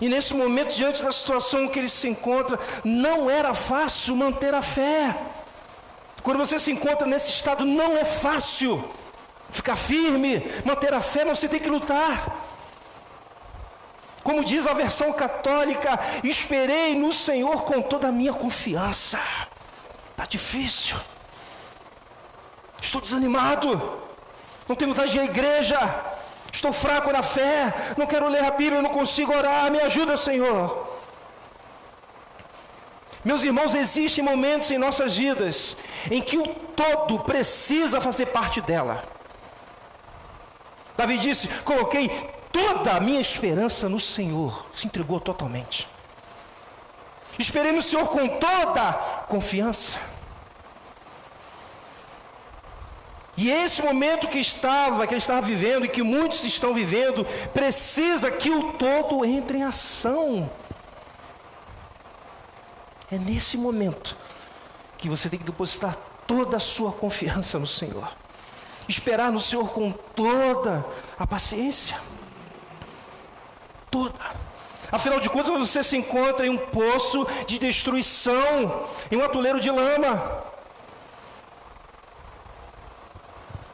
E nesse momento, diante da situação que ele se encontra, não era fácil manter a fé. Quando você se encontra nesse estado, não é fácil ficar firme, manter a fé, mas você tem que lutar. Como diz a versão católica: esperei no Senhor com toda a minha confiança. Está difícil. Estou desanimado, não tenho vontade de ir à igreja, estou fraco na fé, não quero ler a Bíblia, não consigo orar, me ajuda, Senhor. Meus irmãos, existem momentos em nossas vidas em que o todo precisa fazer parte dela. Davi disse: coloquei toda a minha esperança no Senhor. Se entregou totalmente. Esperei no Senhor com toda confiança. E esse momento que ele estava vivendo e que muitos estão vivendo, precisa que o todo entre em ação. É nesse momento que você tem que depositar toda a sua confiança no Senhor. Esperar no Senhor com toda a paciência. Toda. Afinal de contas, você se encontra em um poço de destruição, em um atoleiro de lama.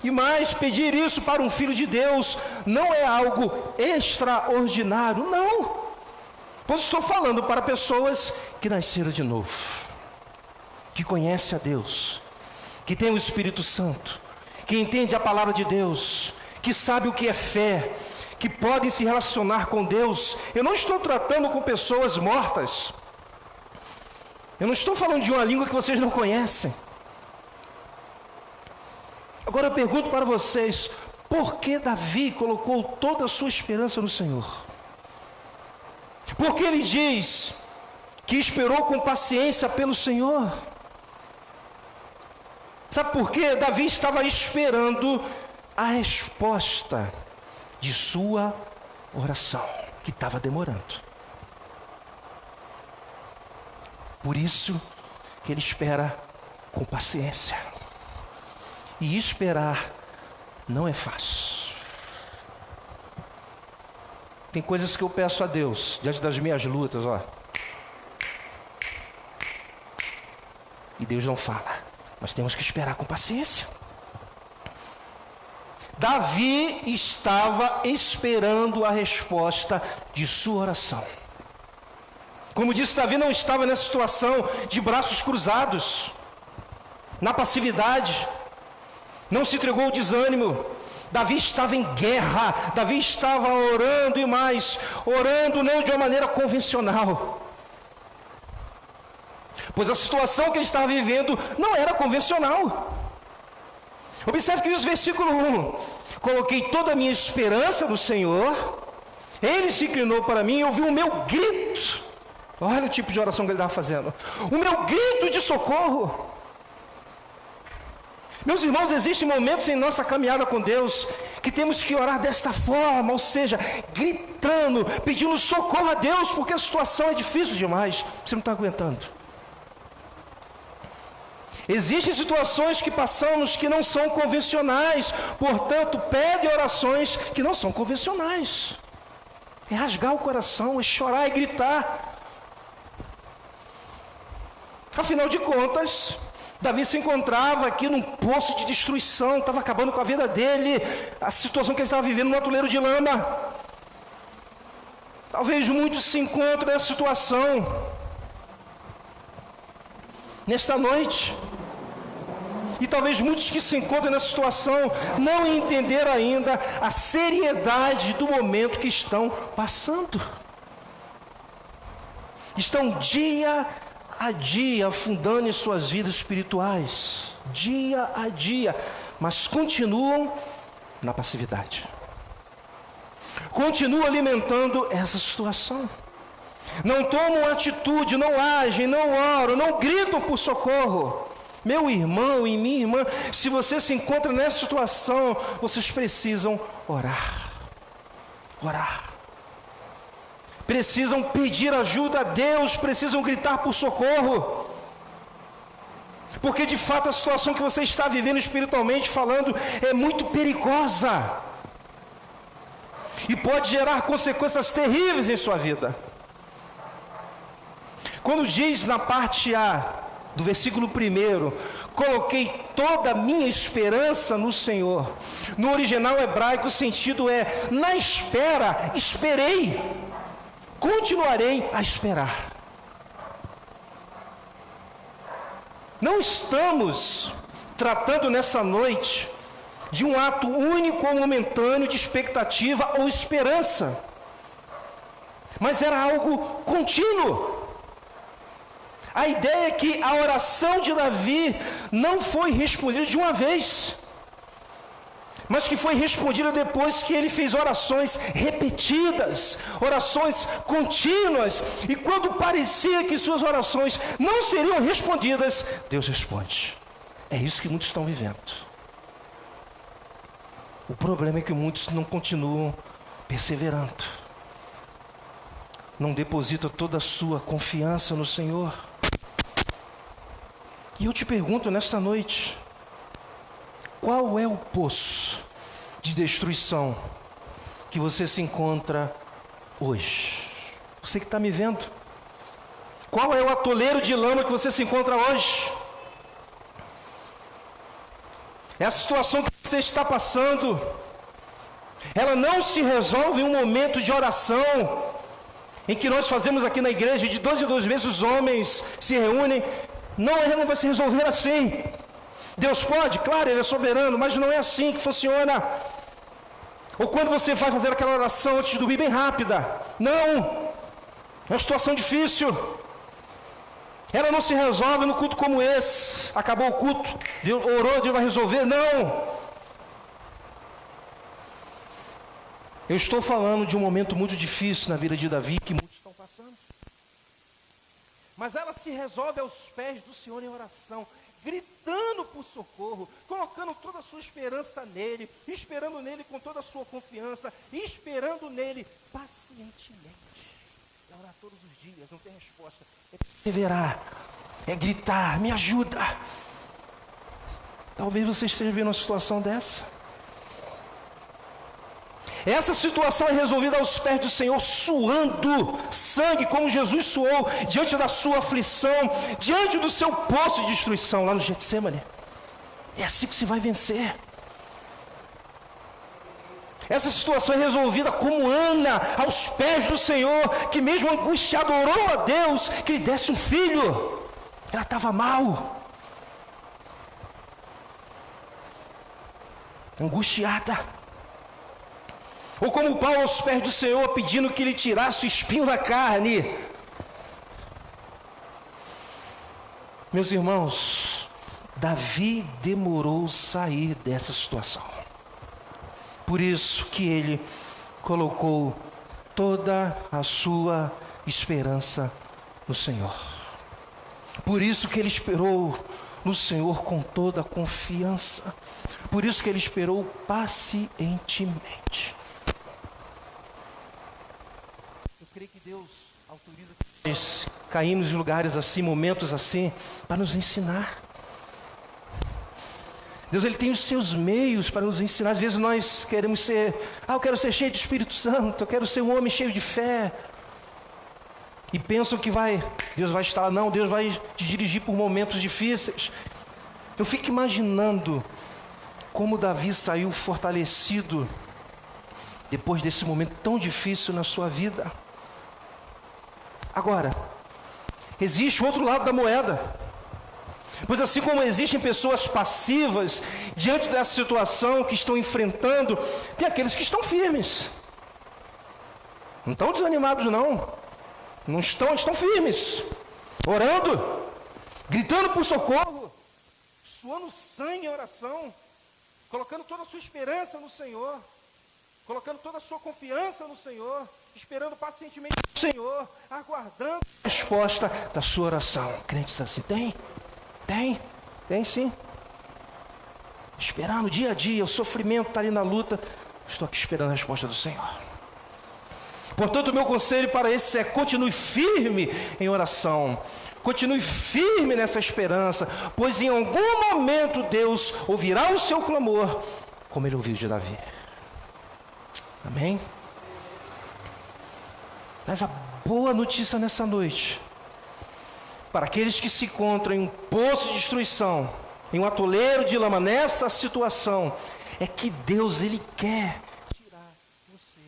E mais, pedir isso para um filho de Deus não é algo extraordinário, não. Pois estou falando para pessoas que nasceram de novo, que conhecem a Deus, que têm o Espírito Santo, que entendem a palavra de Deus, que sabem o que é fé, que podem se relacionar com Deus. Eu não estou tratando com pessoas mortas. Eu não estou falando de uma língua que vocês não conhecem. Agora eu pergunto para vocês, por que Davi colocou toda a sua esperança no Senhor? Porque ele diz que esperou com paciência pelo Senhor. Sabe por quê? Davi estava esperando a resposta de sua oração, que estava demorando. Por isso que ele espera com paciência. E esperar não é fácil. Tem coisas que eu peço a Deus, diante das minhas lutas, e Deus não fala. Nós temos que esperar com paciência. Davi estava esperando a resposta de sua oração. Como disse, Davi não estava nessa situação de braços cruzados, na passividade, não se entregou ao desânimo. Davi estava em guerra, Davi estava orando e mais, orando não de uma maneira convencional, pois a situação que ele estava vivendo não era convencional. Observe que diz o versículo 1: coloquei toda a minha esperança no Senhor, Ele se inclinou para mim e ouviu o meu grito. Olha o tipo de oração que ele estava fazendo, o meu grito de socorro. Meus irmãos, existem momentos em nossa caminhada com Deus que temos que orar desta forma, ou seja, gritando, pedindo socorro a Deus, porque a situação é difícil demais, você não está aguentando. Existem situações que passamos que não são convencionais, portanto, pede orações que não são convencionais. É rasgar o coração, é chorar, é gritar. Afinal de contas, Davi se encontrava aqui num poço de destruição, estava acabando com a vida dele, a situação que ele estava vivendo no atoleiro de lama. Talvez muitos se encontrem nessa situação, nesta noite. E talvez muitos que se encontram nessa situação não entenderam ainda a seriedade do momento que estão passando. Estão dia a dia afundando em suas vidas espirituais, dia a dia, mas continuam na passividade, continuam alimentando essa situação, não tomam atitude, não agem, não oram, não gritam por socorro. Meu irmão e minha irmã, se você se encontra nessa situação, vocês precisam orar, precisam pedir ajuda a Deus, precisam gritar por socorro, porque de fato a situação que você está vivendo espiritualmente falando é muito perigosa e pode gerar consequências terríveis em sua vida. Quando diz na parte A do versículo 1, coloquei toda a minha esperança no Senhor, no original hebraico o sentido é, na espera, esperei, continuarei a esperar. Não estamos tratando nessa noite de um ato único ou momentâneo de expectativa ou esperança, mas era algo contínuo. A ideia é que a oração de Davi não foi respondida de uma vez, mas que foi respondida depois que ele fez orações repetidas, orações contínuas, e quando parecia que suas orações não seriam respondidas, Deus responde. É isso que muitos estão vivendo. O problema é que muitos não continuam perseverando, não depositam toda a sua confiança no Senhor. E eu te pergunto nesta noite, qual é o poço de destruição que você se encontra hoje? Você que está me vendo, qual é o atoleiro de lama que você se encontra hoje? Essa situação que você está passando, ela não se resolve em um momento de oração, em que nós fazemos aqui na igreja, de 2 em 2 meses os homens se reúnem. Não, ele não vai se resolver assim. Deus pode, claro, Ele é soberano, mas não é assim que funciona. Ou quando você vai fazer aquela oração antes de dormir bem rápida. Não, é uma situação difícil. Ela não se resolve no culto como esse. Acabou o culto, Deus orou, Deus vai resolver. Não. Eu estou falando de um momento muito difícil na vida de Davi, que muitos estão passando. Mas ela se resolve aos pés do Senhor em oração, gritando por socorro, colocando toda a sua esperança nele, esperando nele com toda a sua confiança, esperando nele pacientemente. É orar todos os dias, não tem resposta. É perseverar, é gritar, me ajuda. Talvez você esteja vendo uma situação dessa. Essa situação é resolvida aos pés do Senhor, suando sangue, como Jesus suou, diante da sua aflição, diante do seu poço de destruição, lá no Getsemane. É assim que se vai vencer. Essa situação é resolvida como Ana, aos pés do Senhor, que mesmo angustiado orou a Deus, que lhe desse um filho. Ela estava mal, angustiada. Ou como Paulo aos pés do Senhor, pedindo que lhe tirasse o espinho da carne. Meus irmãos, Davi demorou sair dessa situação. Por isso que ele colocou toda a sua esperança no Senhor. Por isso que ele esperou no Senhor com toda a confiança. Por isso que ele esperou pacientemente. Eu creio que Deus autoriza que nós caímos em lugares assim, momentos assim, para nos ensinar. Deus, Ele tem os seus meios para nos ensinar. Às vezes nós queremos ser, eu quero ser cheio do Espírito Santo, eu quero ser um homem cheio de fé. E pensam que Deus vai estar lá. Não, Deus vai te dirigir por momentos difíceis. Eu fico imaginando como Davi saiu fortalecido depois desse momento tão difícil na sua vida. Agora, existe o outro lado da moeda. Pois assim como existem pessoas passivas diante dessa situação que estão enfrentando, tem aqueles que estão firmes. Não estão desanimados não estão firmes, orando, gritando por socorro, suando sangue em oração, colocando toda a sua esperança no Senhor, colocando toda a sua confiança no Senhor, esperando pacientemente no Senhor, aguardando a resposta da sua oração. Crentes assim, tem sim. Esperando dia a dia, o sofrimento está ali na luta, estou aqui esperando a resposta do Senhor. Portanto, o meu conselho para esse é: continue firme em oração, continue firme nessa esperança, pois em algum momento Deus ouvirá o seu clamor, como Ele ouviu de Davi. Amém? Mas a boa notícia nessa noite, para aqueles que se encontram em um poço de destruição, em um atoleiro de lama, nessa situação, é que Deus, Ele quer tirar você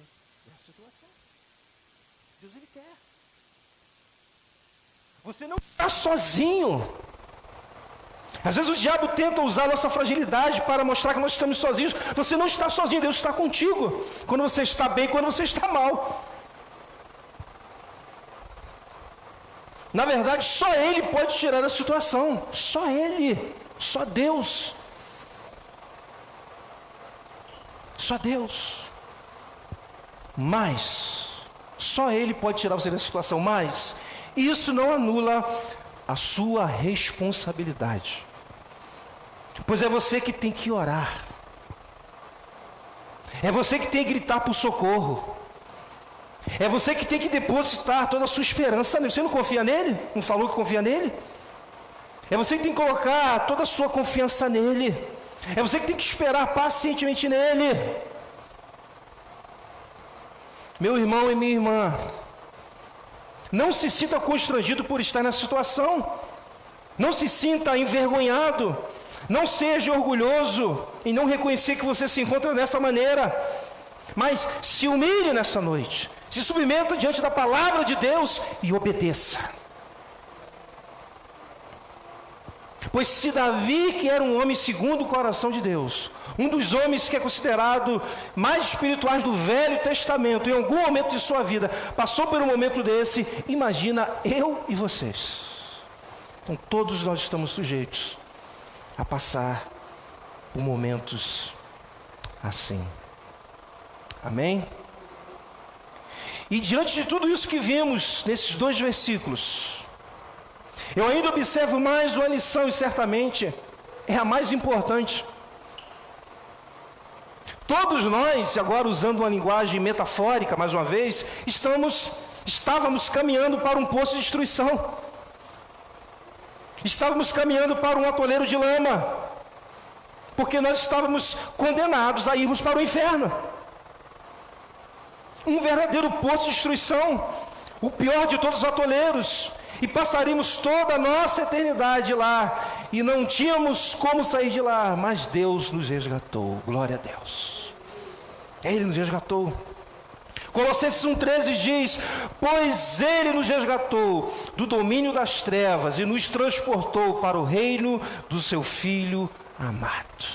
dessa situação. Deus, Ele quer. Você não está sozinho. Às vezes o diabo tenta usar a nossa fragilidade para mostrar que nós estamos sozinhos. Você não está sozinho, Deus está contigo. Quando você está bem, quando você está mal. Na verdade, só Ele pode tirar da situação. Só Ele. Só Deus. Só Deus. Mas, só Ele pode tirar você da situação. Mas, isso não anula a sua responsabilidade. Pois é você que tem que orar. É você que tem que gritar por socorro. É você que tem que depositar toda a sua esperança nele. Você não confia nele? Não falou que confia nele? É você que tem que colocar toda a sua confiança nele. É você que tem que esperar pacientemente nele. Meu irmão e minha irmã, não se sinta constrangido por estar nessa situação. Não se sinta envergonhado. Não seja orgulhoso em não reconhecer que você se encontra dessa maneira. Mas se humilhe nessa noite. Se submeta diante da palavra de Deus e obedeça. Pois se Davi, que era um homem segundo o coração de Deus, um dos homens que é considerado mais espirituais do Velho Testamento, em algum momento de sua vida, passou por um momento desse, imagina eu e vocês. Então todos nós estamos sujeitos a passar por momentos assim. Amém? E diante de tudo isso que vimos nesses 2 versículos, eu ainda observo mais uma lição, e certamente é a mais importante. Todos nós, agora usando uma linguagem metafórica mais uma vez, estávamos caminhando para um poço de destruição. Estávamos caminhando para um atoleiro de lama, porque nós estávamos condenados a irmos para o inferno. Um verdadeiro poço de destruição, o pior de todos os atoleiros, e passaríamos toda a nossa eternidade lá, e não tínhamos como sair de lá, mas Deus nos resgatou, glória a Deus. Ele nos resgatou. Colossenses 1,13 diz: pois Ele nos resgatou do domínio das trevas e nos transportou para o reino do seu Filho amado.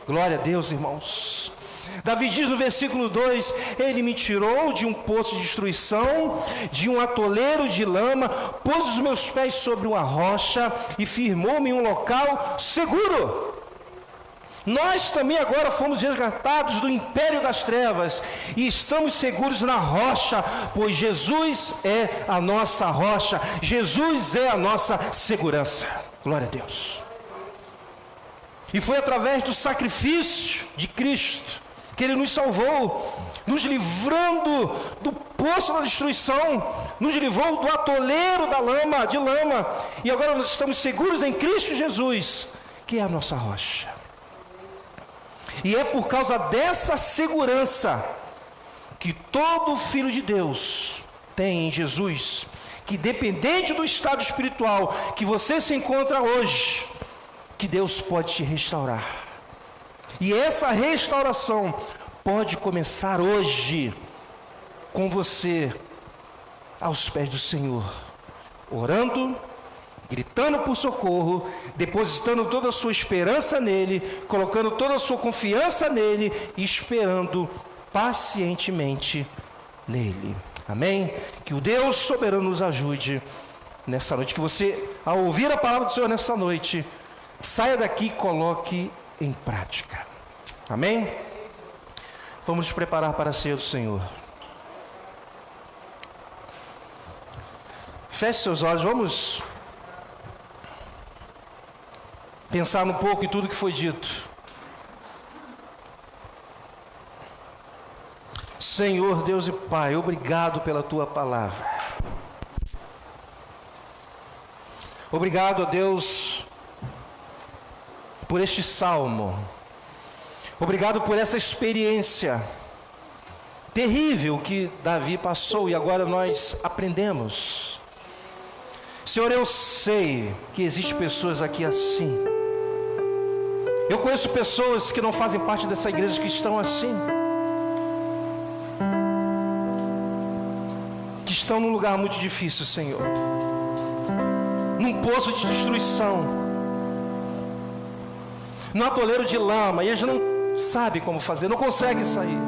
Glória a Deus, irmãos. Davi diz no versículo 2: Ele me tirou de um poço de destruição, de um atoleiro de lama, pôs os meus pés sobre uma rocha e firmou-me em um local seguro. Nós também agora fomos resgatados do império das trevas e estamos seguros na rocha, pois Jesus é a nossa rocha, Jesus é a nossa segurança. Glória a Deus. E foi através do sacrifício de Cristo que Ele nos salvou, nos livrando do poço da destruição, nos livrou do atoleiro de lama, e agora nós estamos seguros em Cristo Jesus, que é a nossa rocha. E é por causa dessa segurança que todo filho de Deus tem em Jesus, que dependente do estado espiritual que você se encontra hoje, que Deus pode te restaurar. E essa restauração pode começar hoje, com você aos pés do Senhor, orando, gritando por socorro, depositando toda a sua esperança nele, colocando toda a sua confiança nele e esperando pacientemente nele. Amém? Que o Deus soberano nos ajude nessa noite, que você, ao ouvir a palavra do Senhor nessa noite, saia daqui e coloque em prática. Amém? Vamos nos preparar para a ceia do Senhor. Feche seus olhos, vamos pensar um pouco em tudo que foi dito. Senhor Deus e Pai, obrigado pela Tua palavra. Obrigado, ó Deus, por este salmo. Obrigado por essa experiência terrível que Davi passou e agora nós aprendemos. Senhor, eu sei que existem pessoas aqui assim. Eu conheço pessoas que não fazem parte dessa igreja que estão assim, que estão num lugar muito difícil, Senhor, num poço de destruição. num atoleiro de lama, e eles não sabem como fazer, não conseguem sair.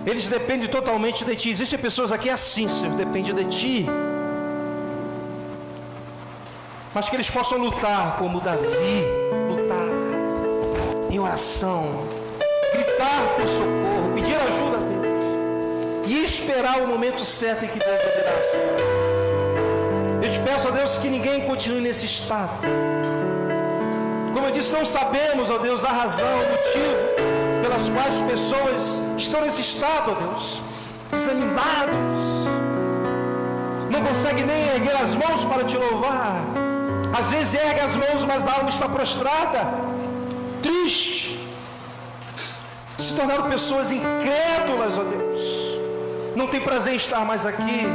Eles dependem totalmente de Ti. Existem pessoas aqui assim, Senhor, dependem de Ti. Mas que eles possam lutar como Davi, lutar em oração, gritar por socorro, pedir ajuda a Deus e esperar o momento certo em que Deus virá a situação. Eu te peço, ó Deus, que ninguém continue nesse estado. Como eu disse, não sabemos, ó Deus, a razão, o motivo pelas quais as pessoas estão nesse estado, ó Deus, desanimados, não conseguem nem erguer as mãos para te louvar. Às vezes ergue as mãos, mas a alma está prostrada, triste. Se tornaram pessoas incrédulas, ó Deus. Não tem prazer em estar mais aqui.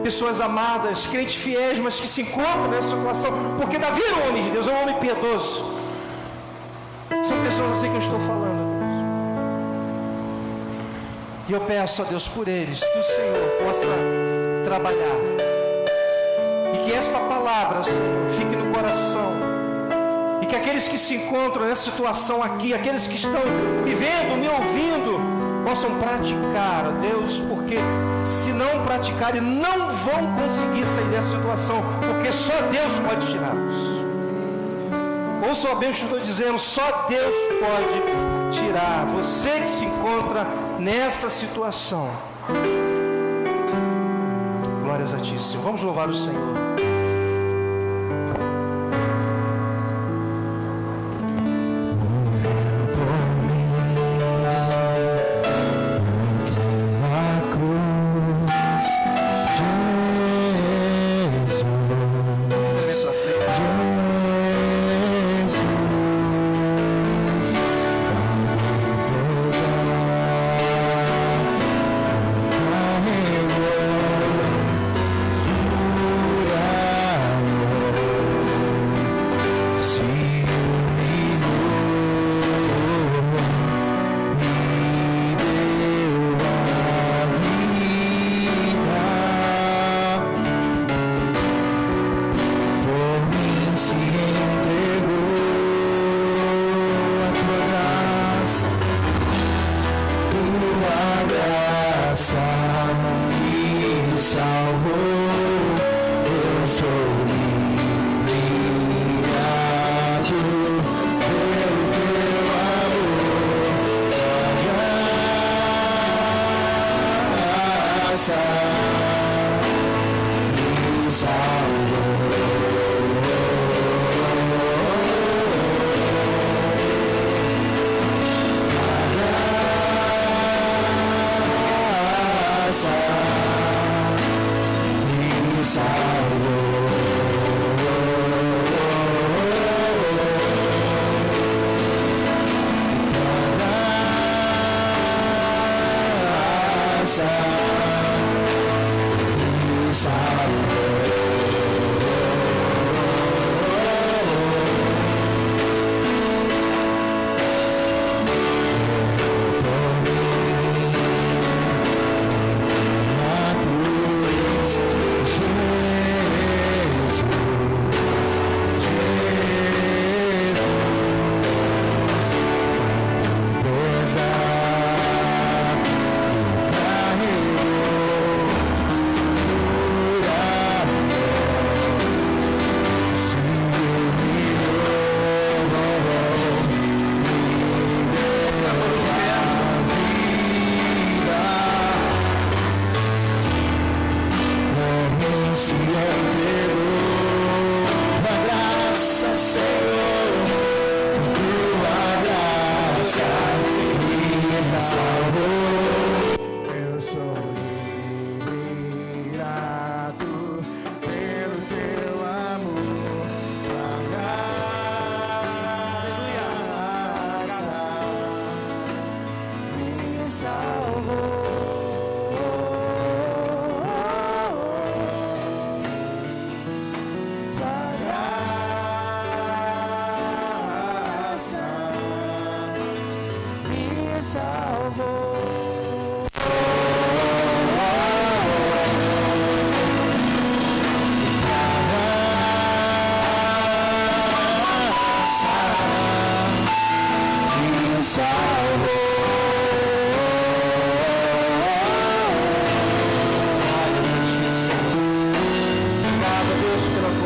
Pessoas amadas, crentes fiéis, mas que se encontram nessa situação. Porque Davi era um homem de Deus, é um homem piedoso. São pessoas assim que eu estou falando, ó Deus. E eu peço a Deus por eles, que o Senhor possa trabalhar. E que esta palavra, Senhor, fique no coração. E que aqueles que se encontram nessa situação aqui, aqueles que estão me vendo, me ouvindo, possam praticar, ó Deus, porque se não praticarem, não vão conseguir sair dessa situação, porque só Deus pode tirá-los. Ouça bem o que eu estou dizendo, só Deus pode tirar. Você que se encontra nessa situação. Glórias a Ti, Senhor. Vamos louvar o Senhor.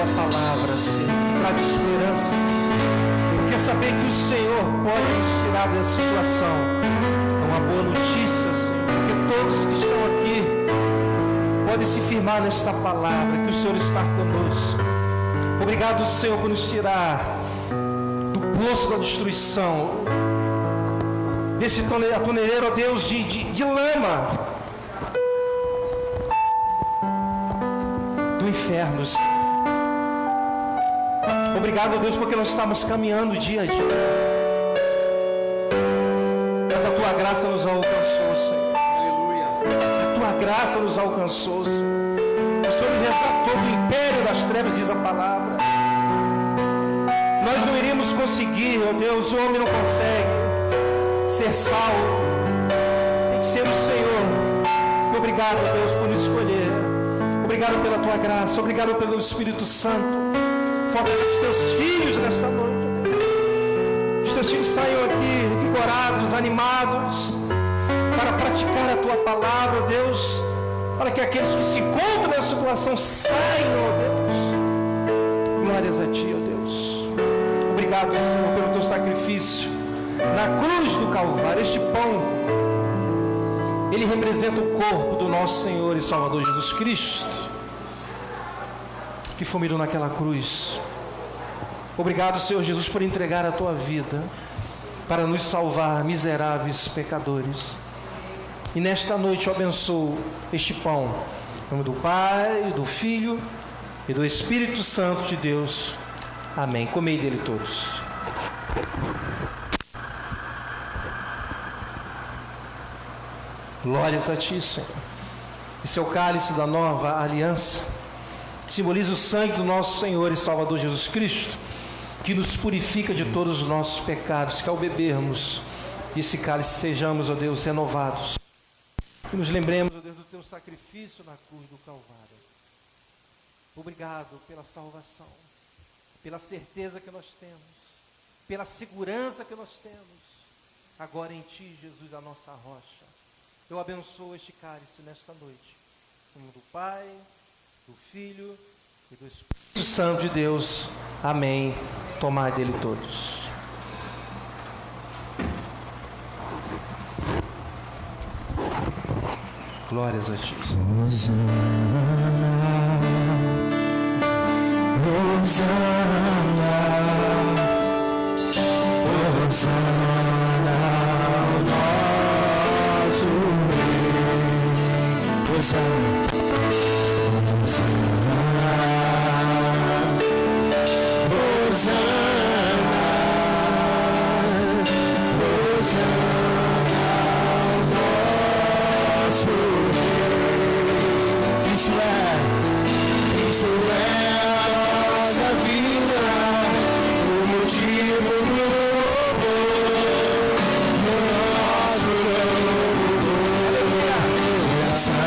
tua palavra, Senhor, traz esperança, porque saber que o Senhor pode nos tirar dessa situação é uma boa notícia, Senhor, porque todos que estão aqui podem se firmar nesta palavra, que o Senhor está conosco. Obrigado, Senhor, por nos tirar do poço da destruição, desse toneleiro, ó Deus, de lama, do inferno, Senhor. Obrigado, ó Deus, porque nós estamos caminhando dia a dia, mas a tua graça nos alcançou, Senhor. Aleluia. A tua graça nos alcançou, Senhor. O Senhor nos resgatou do império das trevas, diz a palavra. Nós não iríamos conseguir, ó Deus, o homem não consegue ser salvo. Tem que ser o Senhor. Obrigado, ó Deus, por nos escolher. Obrigado pela tua graça. Obrigado pelo Espírito Santo. Fortalece os teus filhos nesta noite. Os teus filhos saiam aqui vigorados, animados, para praticar a tua palavra, ó Deus. Para que aqueles que se encontram nessa situação saiam, ó Deus. Glórias a ti, ó Deus. Obrigado, Senhor, pelo teu sacrifício na cruz do Calvário. Este pão, ele representa o corpo do nosso Senhor e Salvador Jesus Cristo, que fumegou naquela cruz. Obrigado, Senhor Jesus, por entregar a tua vida para nos salvar, miseráveis pecadores. E nesta noite eu abençoo este pão, em nome do Pai, do Filho e do Espírito Santo de Deus. Amém. Comei dele todos. Glórias a ti, Senhor. Esse é o cálice da nova aliança, que simboliza o sangue do nosso Senhor e Salvador Jesus Cristo, que nos purifica de todos os nossos pecados, que ao bebermos desse cálice sejamos, ó Deus, renovados. E nos lembremos, ó Deus, do teu sacrifício na cruz do Calvário. Obrigado pela salvação, pela certeza que nós temos, pela segurança que nós temos, agora em ti, Jesus, a nossa rocha. Eu abençoo este cálice nesta noite, em nome do Pai, do Filho e do Espírito Santo de Deus. Amém. Tomai dele todos. Glórias a ti, Senhor. Hosana, Hosana, Hosana, o nosso Rei. Hosana, Hosana, Hosana, Hosana, o nosso Rei. Isso é a nossa vida, o motivo do louvor, no nosso louvor, geração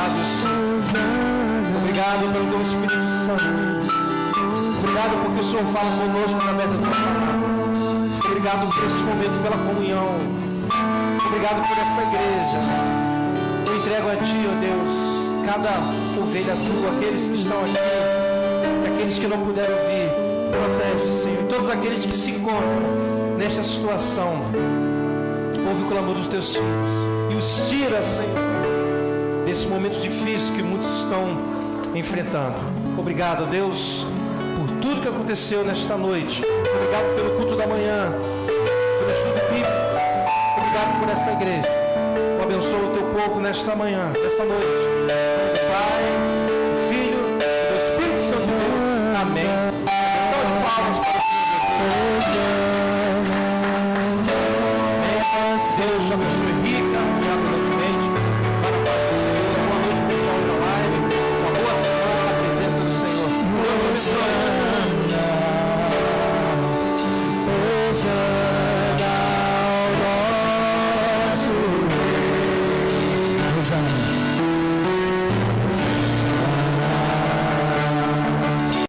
Obrigado, Senhor. Obrigado pelo teu Espírito Santo. Obrigado porque o Senhor fala conosco através da tua palavra. Obrigado por esse momento, pela comunhão. Obrigado por essa igreja. Eu entrego a Ti, ó Deus, cada ovelha tua, aqueles que estão aqui, e aqueles que não puderam vir. Protege, Senhor. E todos aqueles que se encontram nesta situação, ouve o clamor dos Teus filhos e os tira, Senhor, desse momento difícil que muitos estão enfrentando. Obrigado, Deus, por tudo que aconteceu nesta noite. Obrigado pelo culto da manhã, pelo estudo bíblico. Obrigado por essa igreja. Eu abençoo o Teu povo nesta manhã, nesta noite. Do Pai, do Filho e do Espírito Santo de Deus. Amém. Salve de palmas para o Senhor. Deus te abençoe rica e abundantemente. Para a paz do Senhor. Boa noite, pessoal da live. Uma boa semana na presença do Senhor. Deus abençoe. Hosanna.